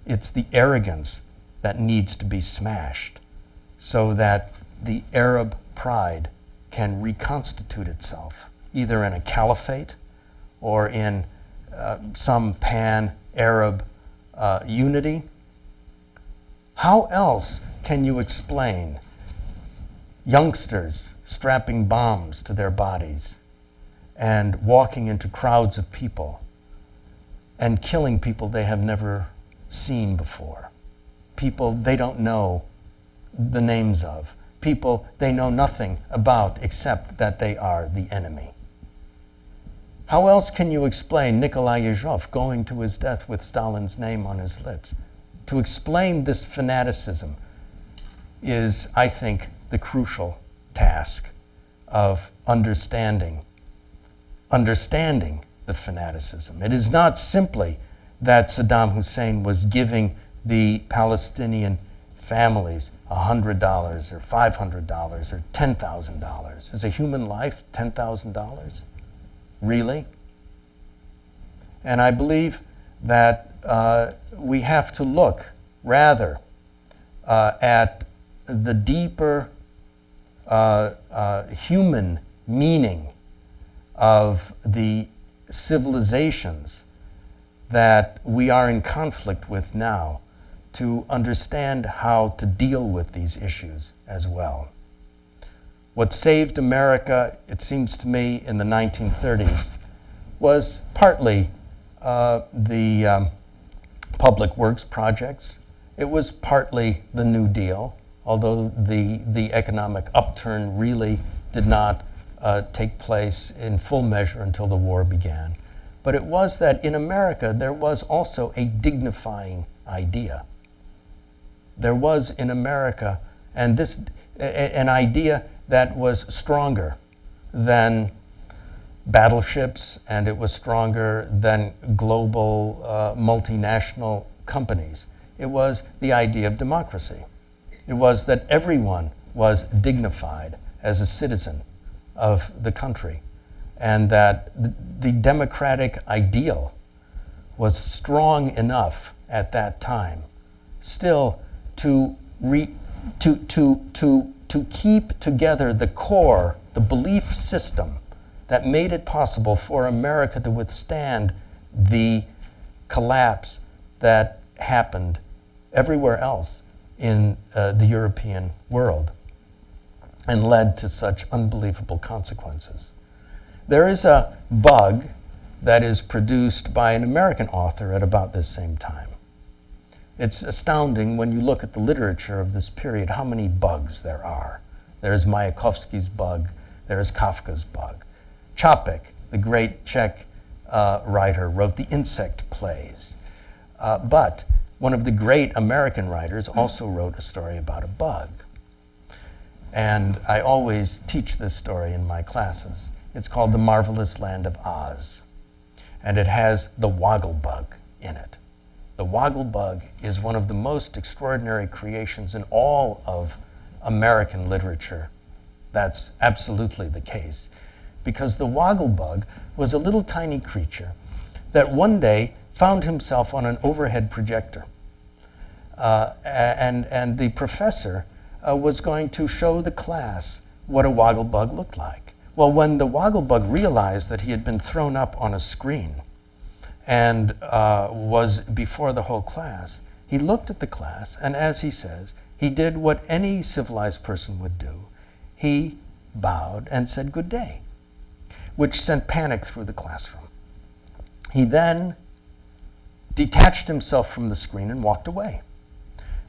It's the arrogance that needs to be smashed so that the Arab pride can reconstitute itself, either in a caliphate or in some pan-Arab unity. How else can you explain youngsters strapping bombs to their bodies and walking into crowds of people and killing people they have never seen before, people they don't know the names of, people they know nothing about except that they are the enemy? How else can you explain Nikolai Yezhov going to his death with Stalin's name on his lips? To explain this fanaticism is, I think, the crucial task of understanding the fanaticism. It is not simply that Saddam Hussein was giving the Palestinian families $100 or $500 or $10,000. Is a human life $10,000? Really? And I believe that we have to look rather at the deeper human meaning of the civilizations that we are in conflict with now to understand how to deal with these issues as well. What saved America, it seems to me, in the 1930s was partly the public works projects. It was partly the New Deal, although the economic upturn really did not take place in full measure until the war began. But it was that in America there was also a dignifying idea. There was in America, and this an idea that was stronger than battleships, and it was stronger than global multinational companies. It was the idea of democracy. It was that everyone was dignified as a citizen of the country, and that the democratic ideal was strong enough at that time still to keep together the core, the belief system that made it possible for America to withstand the collapse that happened everywhere else in the European world and led to such unbelievable consequences. There is a bug that is produced by an American author at about this same time. It's astounding when you look at the literature of this period how many bugs there are. There's Mayakovsky's bug, there's Kafka's bug. Čapek, the great Czech writer, wrote the insect plays. But one of the great American writers also wrote a story about a bug. And I always teach this story in my classes. It's called The Marvelous Land of Oz. And it has the woggle bug in it. The woggle bug is one of the most extraordinary creations in all of American literature. That's absolutely the case. Because the woggle bug was a little tiny creature that one day found himself on an overhead projector. And the professor was going to show the class what a woggle bug looked like. Well, when the woggle bug realized that he had been thrown up on a screen and was before the whole class, he looked at the class, and as he says, he did what any civilized person would do. He bowed and said good day, which sent panic through the classroom. He then detached himself from the screen and walked away.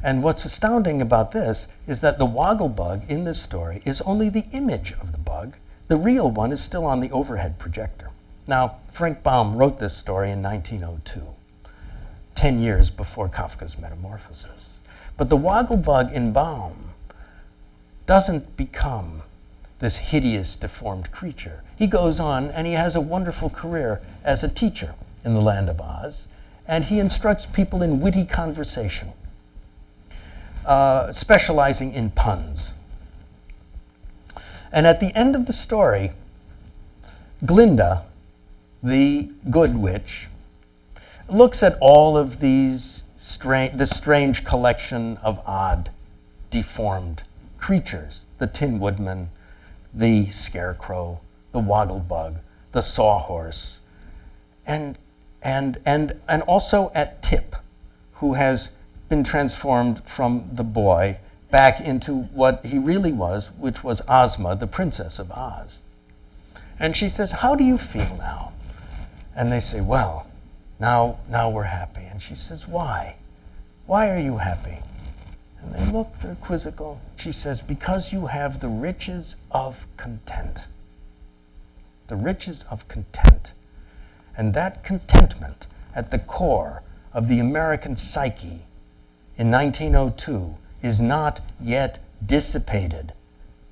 And what's astounding about this is that the woggle bug in this story is only the image of the bug. The real one is still on the overhead projector. Now, Frank Baum wrote this story in 1902, 10 years before Kafka's Metamorphosis. But the woggle bug in Baum doesn't become this hideous, deformed creature. He goes on and he has a wonderful career as a teacher in the Land of Oz, and he instructs people in witty conversation, specializing in puns. And at the end of the story, Glinda, the good witch, looks at all of these this strange collection of odd, deformed creatures, the Tin Woodman, the Scarecrow, the Wogglebug, the Sawhorse, and also at Tip, who has been transformed from the boy back into what he really was, which was Ozma, the Princess of Oz. And she says, "How do you feel now?" And they say, "Well, now we're happy." And she says, "Why? Why are you happy?" And they look, they're quizzical. She says, "Because you have the riches of content." The riches of content. And that contentment at the core of the American psyche in 1902 is not yet dissipated,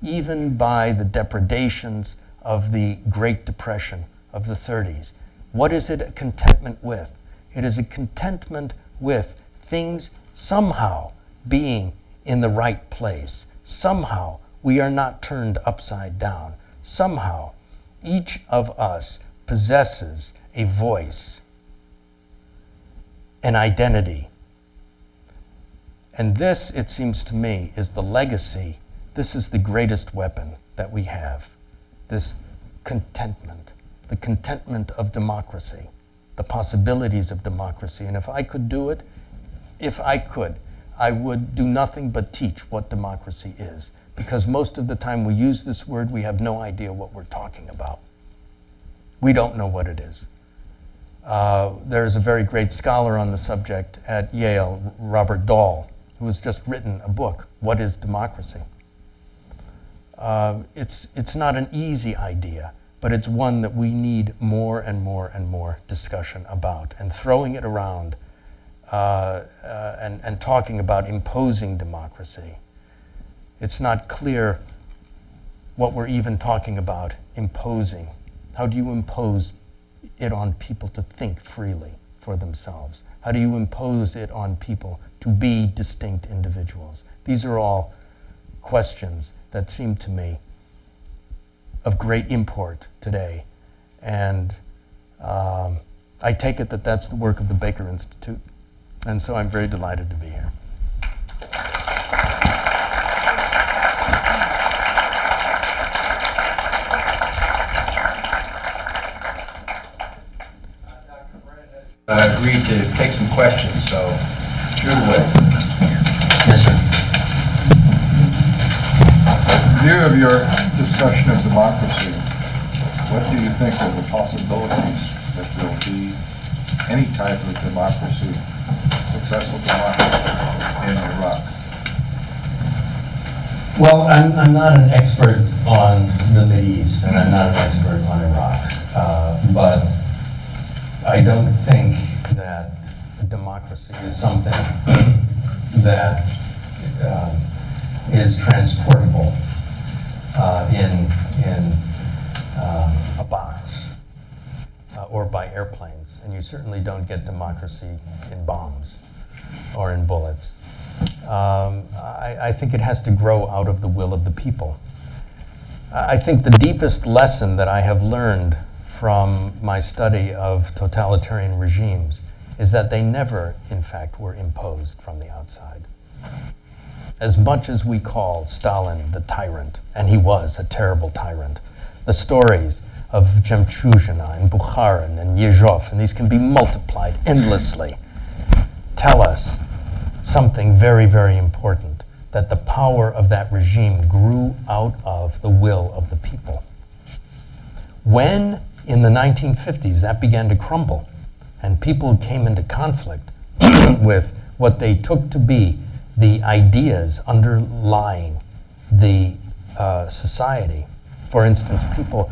even by the depredations of the Great Depression of the 30s. What is it a contentment with? It is a contentment with things somehow being in the right place. Somehow we are not turned upside down. Somehow each of us possesses a voice, an identity. And this, it seems to me, is the legacy. This is the greatest weapon that we have. This contentment, the contentment of democracy, the possibilities of democracy. And if I could do it, if I could, I would do nothing but teach what democracy is. Because most of the time we use this word, we have no idea what we're talking about. We don't know what it is. There's a very great scholar on the subject at Yale, Robert Dahl, who has just written a book, What is Democracy? It's not an easy idea, but it's one that we need more and more and more discussion about. And throwing it around and talking about imposing democracy, it's not clear what we're even talking about, imposing. How do you impose it on people to think freely for themselves? How do you impose it on people to be distinct individuals? These are all questions that seem to me of great import today. And I take it that that's the work of the Baker Institute. And so I'm very delighted to be here. Dr. Brent has agreed to take some questions, so shoot away. Yes, sir. In view of your discussion of democracy, what do you think of the possibilities that there will be any type of democracy, successful democracy in Iraq? Well, I'm not an expert on the Mideast, and I'm not an expert on Iraq, but I don't think that democracy is something that is transportable in a box or by airplanes. And you certainly don't get democracy in bombs or in bullets. I think it has to grow out of the will of the people. I think the deepest lesson that I have learned from my study of totalitarian regimes is that they never, in fact, were imposed from the outside. As much as we call Stalin the tyrant, and he was a terrible tyrant, the stories of Jemtchuzhina and Bukharin and Yezhov, and these can be multiplied endlessly, tell us something very, very important, that the power of that regime grew out of the will of the people. When, in the 1950s, that began to crumble, and people came into conflict with what they took to be the ideas underlying the society. For instance, people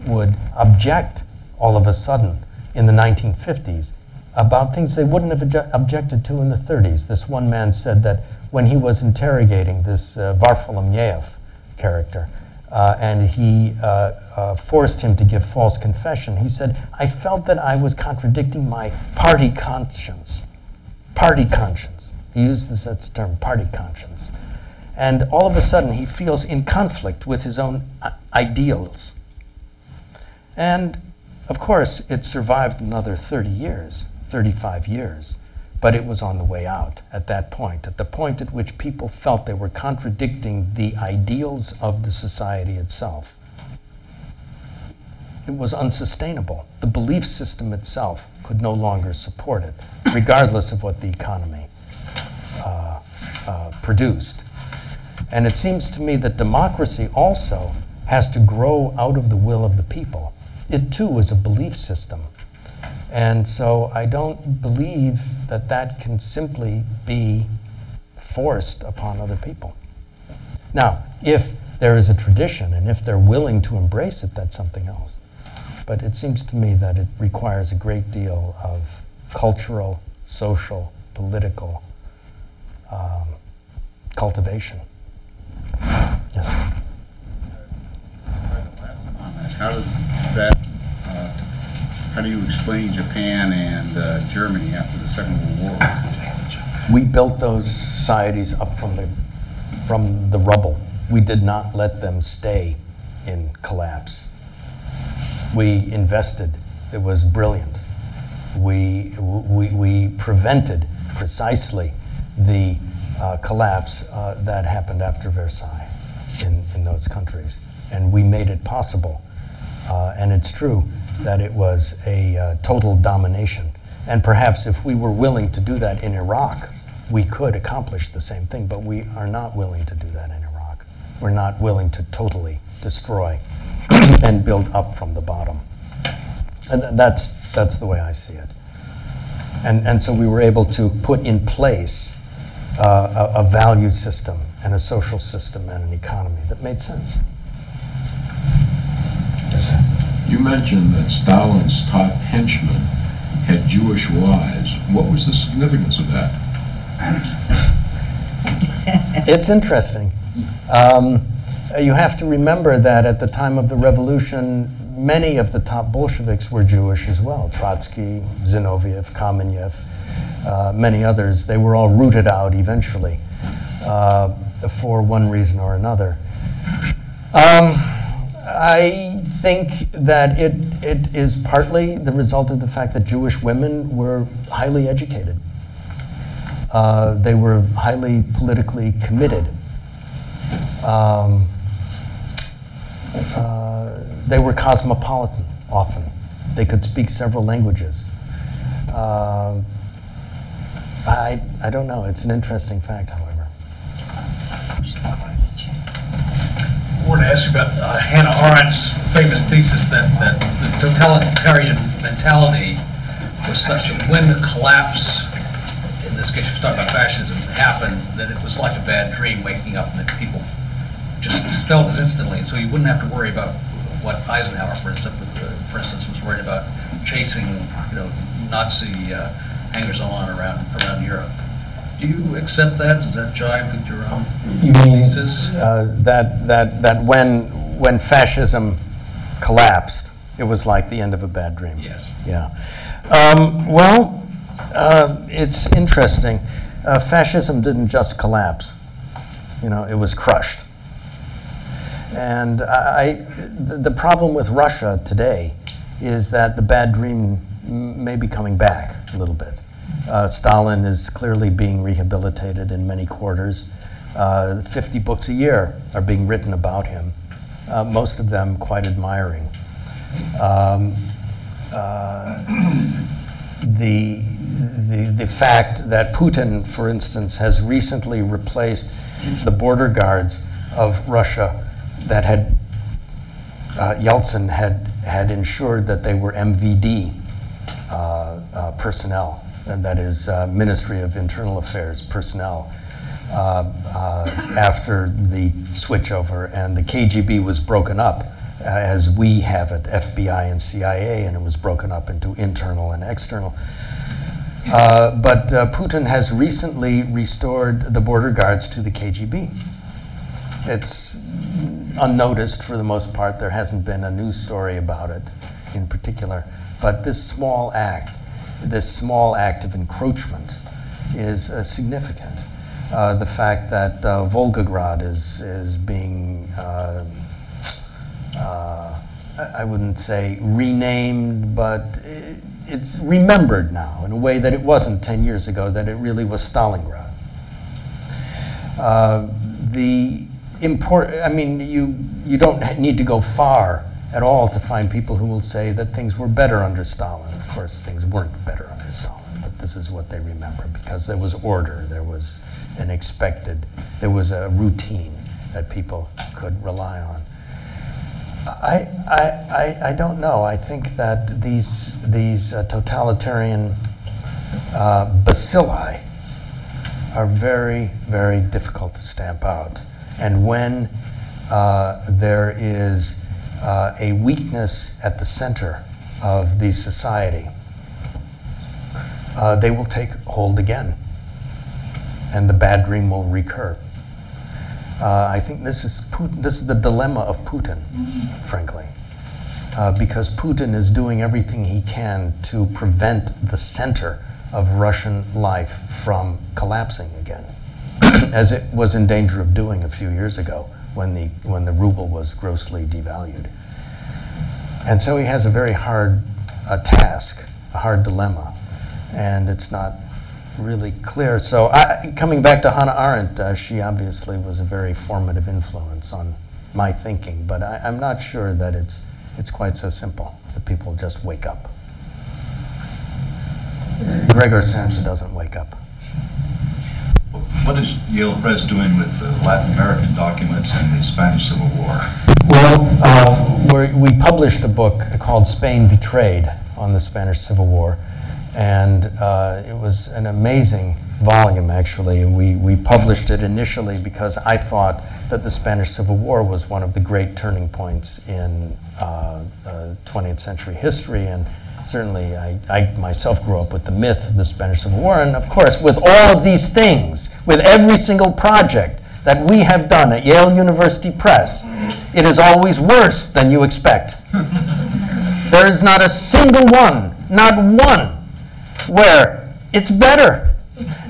would object all of a sudden in the 1950s about things they wouldn't have objected to in the 30s. This one man said that when he was interrogating this Varfolomeev character, and he forced him to give false confession, he said, "I felt that I was contradicting my party conscience." Party conscience. He used this term, party conscience. And all of a sudden, he feels in conflict with his own ideals. And of course, it survived another 30 years, 35 years, but it was on the way out at that point, at the point at which people felt they were contradicting the ideals of the society itself. It was unsustainable. The belief system itself could no longer support it, regardless of what the economy produced. And it seems to me that democracy also has to grow out of the will of the people. It too is a belief system. And so I don't believe that that can simply be forced upon other people. Now, if there is a tradition and if they're willing to embrace it, that's something else. But it seems to me that it requires a great deal of cultural, social, political cultivation. Yes. How does that, how do you explain Japan and Germany after the Second World War? We built those societies up from the rubble. We did not let them stay in collapse. We invested. It was brilliant. We prevented precisely the collapse that happened after Versailles in those countries. And we made it possible. And it's true that it was a total domination. And perhaps if we were willing to do that in Iraq, we could accomplish the same thing, but we are not willing to do that in Iraq. We're not willing to totally destroy and build up from the bottom. And that's the way I see it. And so we were able to put in place a value system and a social system and an economy that made sense. Yes. You mentioned that Stalin's top henchmen had Jewish wives. What was the significance of that? It's interesting. You have to remember that at the time of the revolution, many of the top Bolsheviks were Jewish as well. Trotsky, Zinoviev, Kamenev, many others. They were all rooted out eventually for one reason or another. I think that it is partly the result of the fact that Jewish women were highly educated. They were highly politically committed. They were cosmopolitan often. They could speak several languages. I don't know. It's an interesting fact, however. I want to ask you about Hannah Arendt's famous thesis that the totalitarian mentality was such that when the collapse, in this case you're talking about fascism, happened, that it was like a bad dream waking up, that people just dispelled it instantly, and so you wouldn't have to worry about what Eisenhower, for instance, was worried about, chasing, Nazi hangers-on around Europe. Do you accept that? Does that jive with your own thesis? That when fascism collapsed, it was like the end of a bad dream. Yes. Yeah. It's interesting. Fascism didn't just collapse. It was crushed. And the problem with Russia today is that the bad dream may be coming back a little bit. Stalin is clearly being rehabilitated in many quarters. 50 books a year are being written about him, most of them quite admiring. The fact that Putin, for instance, has recently replaced the border guards of Russia that had Yeltsin had ensured that they were MVD personnel, and that is Ministry of Internal Affairs personnel, after the switchover, and the KGB was broken up as we have it, FBI and CIA, and it was broken up into internal and external. But Putin has recently restored the border guards to the KGB. It's unnoticed for the most part. There hasn't been a news story about it in particular. But this small act of encroachment is significant. The fact that Volgograd is being I wouldn't say renamed, but it's remembered now in a way that it wasn't 10 years ago, that it really was Stalingrad. I mean, you don't need to go far at all to find people who will say that things were better under Stalin. Of course, things weren't better under Stalin, but this is what they remember, because there was order, there was there was a routine that people could rely on. I don't know. I think that these totalitarian bacilli are very, very difficult to stamp out. And when there is a weakness at the center of the society, they will take hold again, and the bad dream will recur. I think this is the dilemma of Putin, frankly, because Putin is doing everything he can to prevent the center of Russian life from collapsing again, as it was in danger of doing a few years ago when the ruble was grossly devalued. And so he has a very hard task, a hard dilemma, and it's not really clear. So coming back to Hannah Arendt, she obviously was a very formative influence on my thinking, but I'm not sure that it's quite so simple, that people just wake up. Gregor Samsa doesn't wake up. What is Yale Press doing with the Latin American documents and the Spanish Civil War? Well, we published a book called Spain Betrayed on the Spanish Civil War, and it was an amazing volume, actually. We published it initially because I thought that the Spanish Civil War was one of the great turning points in 20th century history, and certainly I myself grew up with the myth of the Spanish Civil War, and of course with all of these things, with every single project that we have done at Yale University Press, it is always worse than you expect. There is not a single one, not one, where it's better.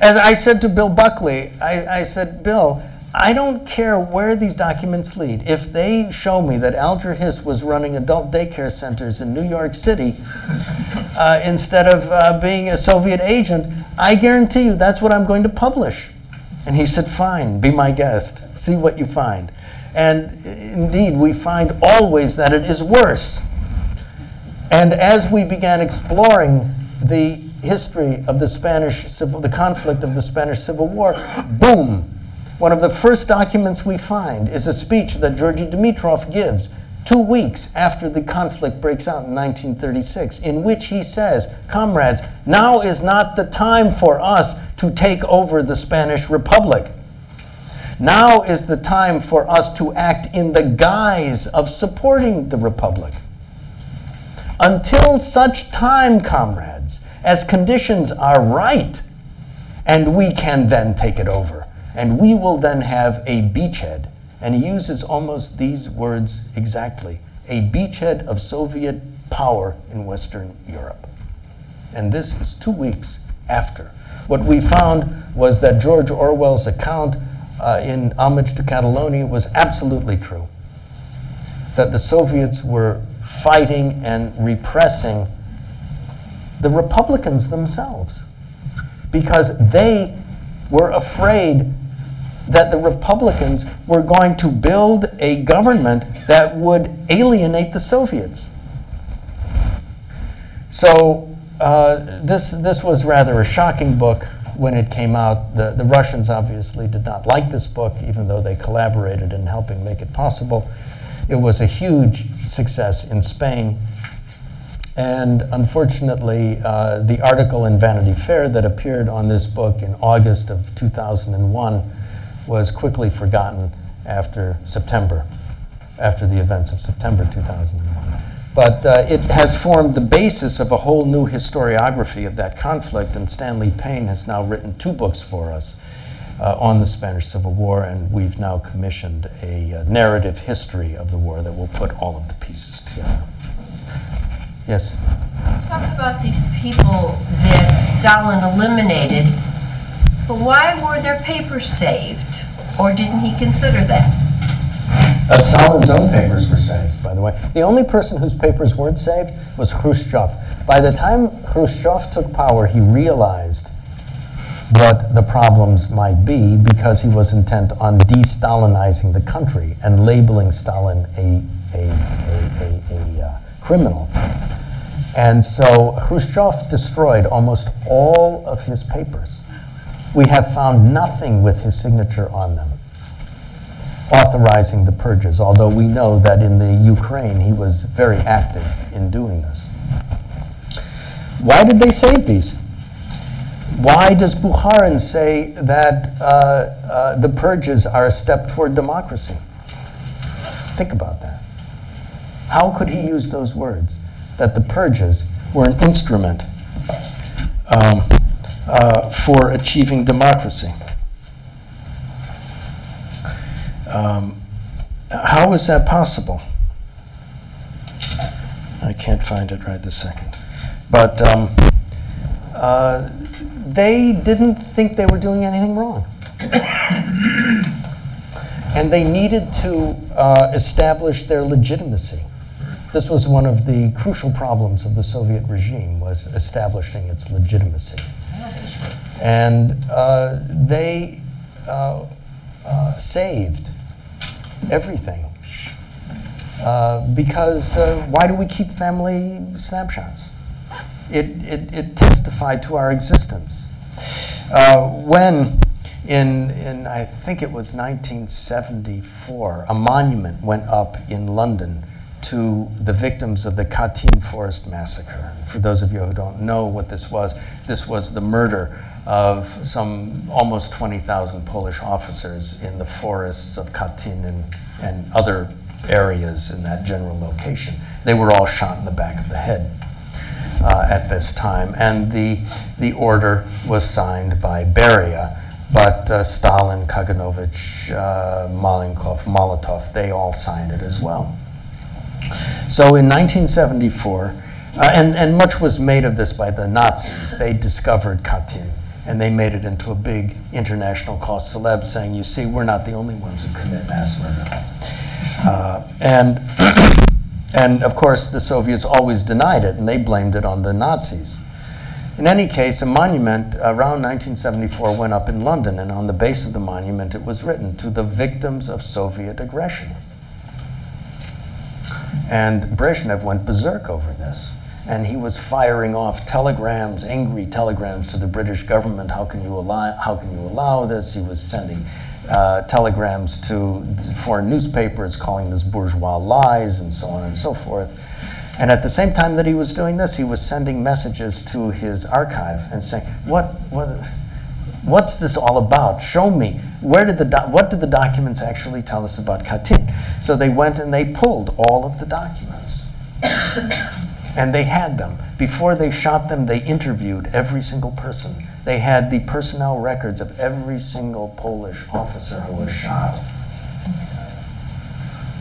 As I said to Bill Buckley, I said, Bill, I don't care where these documents lead. If they show me that Alger Hiss was running adult daycare centers in New York City instead of being a Soviet agent, I guarantee you that's what I'm going to publish. And he said, fine, be my guest, see what you find. And indeed, we find always that it is worse. And as we began exploring the history of the conflict of the Spanish Civil War, boom! One of the first documents we find is a speech that Georgy Dimitrov gives 2 weeks after the conflict breaks out in 1936, in which he says, comrades, now is not the time for us to take over the Spanish Republic. Now is the time for us to act in the guise of supporting the Republic. Until such time, comrades, as conditions are right, and we can then take it over. And we will then have a beachhead. And he uses almost these words exactly. A beachhead of Soviet power in Western Europe. And this is 2 weeks after. What we found was that George Orwell's account in Homage to Catalonia was absolutely true. That the Soviets were fighting and repressing the Republicans themselves, because they were afraid that the Republicans were going to build a government that would alienate the Soviets. So this was rather a shocking book when it came out. The Russians obviously did not like this book, even though they collaborated in helping make it possible. It was a huge success in Spain. And unfortunately, the article in Vanity Fair that appeared on this book in August of 2001 was quickly forgotten after the events of September 2001. But it has formed the basis of a whole new historiography of that conflict, and Stanley Payne has now written 2 books for us on the Spanish Civil War, and we've now commissioned a narrative history of the war that will put all of the pieces together. Yes? Talk about these people that Stalin eliminated, but why were their papers saved? Or didn't he consider that? Stalin's own papers were saved, by the way. the way. The only person whose papers weren't saved was Khrushchev. By the time Khrushchev took power, he realized what the problems might be because he was intent on de-Stalinizing the country and labeling Stalin a criminal. And so Khrushchev destroyed almost all of his papers. We have found nothing with his signature on them authorizing the purges, although we know that in the Ukraine he was very active in doing this. Why did they save these? Why does Bukharin say that the purges are a step toward democracy? Think about that. How could he use those words? That the purges were an instrument for achieving democracy. How is that possible? I can't find it right this second. But they didn't think they were doing anything wrong. And they needed to establish their legitimacy. This was one of the crucial problems of the Soviet regime, was establishing its legitimacy. And they saved everything. Because why do we keep family snapshots? It testified to our existence. When in I think it was 1974, a monument went up in London to the victims of the Katyn Forest Massacre. For those of you who don't know what this was the murder of some almost 20,000 Polish officers in the forests of Katyn and other areas in that general location. They were all shot in the back of the head at this time, and the order was signed by Beria, but Stalin, Kaganovich, Malenkov, Molotov, they all signed it as well. So in 1974, and much was made of this by the Nazis. They discovered Katyn, and they made it into a big international cause célèbre, saying, you see, we're not the only ones who commit mass murder. And of course, the Soviets always denied it, and they blamed it on the Nazis. In any case, a monument around 1974 went up in London, and on the base of the monument it was written, to the victims of Soviet aggression. And Brezhnev went berserk over this. And he was firing off telegrams, angry telegrams to the British government. How can you allow this? He was sending telegrams to foreign newspapers calling this bourgeois lies and so on and so forth. And at the same time that he was doing this, he was sending messages to his archive and saying, what's this all about? Show me. What did the documents actually tell us about Katyn? So they went and they pulled all of the documents. And they had them. Before they shot them, they interviewed every single person. They had the personnel records of every single Polish officer who was shot.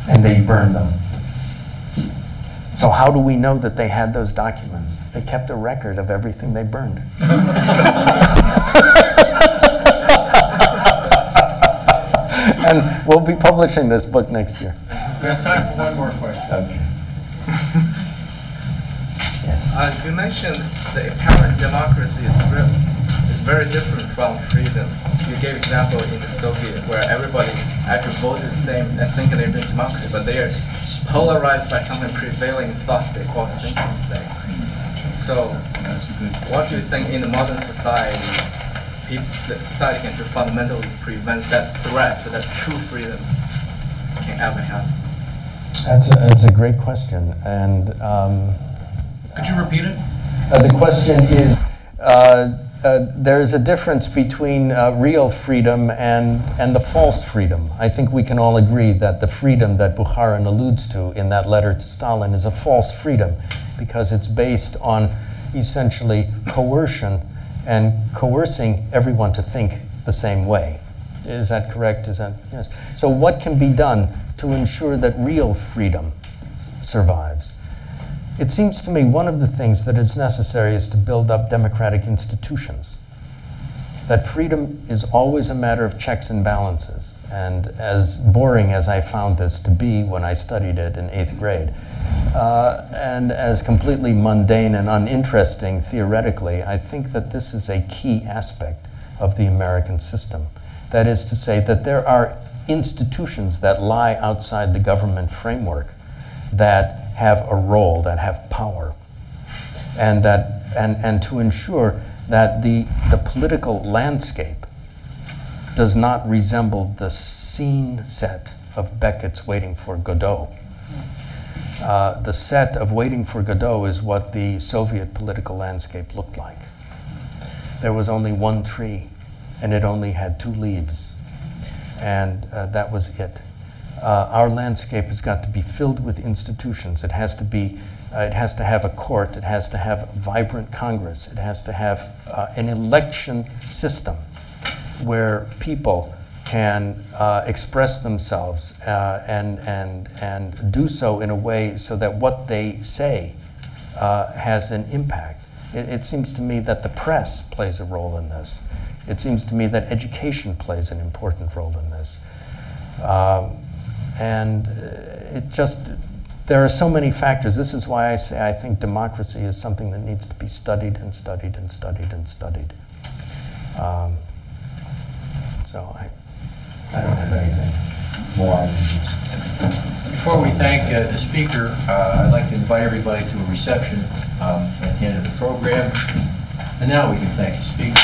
And they burned them. So how do we know that they had those documents? They kept a record of everything they burned. And we'll be publishing this book next year. We have time for one more question. Okay. Yes. You mentioned the apparent democracy is real. It's very different from freedom. You gave example in the Soviet where everybody actually voted the same and thinking they're doing democracy, but they are polarized by something prevailing thoughts they call thinking the same. So, what do you think in the modern society, the society can do fundamentally prevent that threat to that true freedom can ever happen? That's a great question, and Could you repeat it? the question is, there's a difference between real freedom and the false freedom. I think we can all agree that the freedom that Bukharin alludes to in that letter to Stalin is a false freedom because it's based on essentially coercion and coercing everyone to think the same way. Is that correct? Yes. So what can be done to ensure that real freedom survives? It seems to me one of the things that is necessary is to build up democratic institutions. that freedom is always a matter of checks and balances. And as boring as I found this to be when I studied it in 8th grade, and as completely mundane and uninteresting theoretically, I think that this is a key aspect of the American system. That is to say that there are institutions that lie outside the government framework that have a role, that have power, and to ensure that the political landscape does not resemble the scene set of Beckett's Waiting for Godot. The set of Waiting for Godot is what the Soviet political landscape looked like. There was only one tree, and it only had 2 leaves, and that was it. Our landscape has got to be filled with institutions. It has to have a court. It has to have a vibrant Congress. It has to have an election system where people can express themselves and do so in a way so that what they say has an impact. It seems to me that the press plays a role in this. It seems to me that education plays an important role in this. And there are so many factors. This is why I say I think democracy is something that needs to be studied and studied and studied and studied. So I don't have anything more. Before we thank the speaker, I'd like to invite everybody to a reception at the end of the program. And now we can thank the speaker.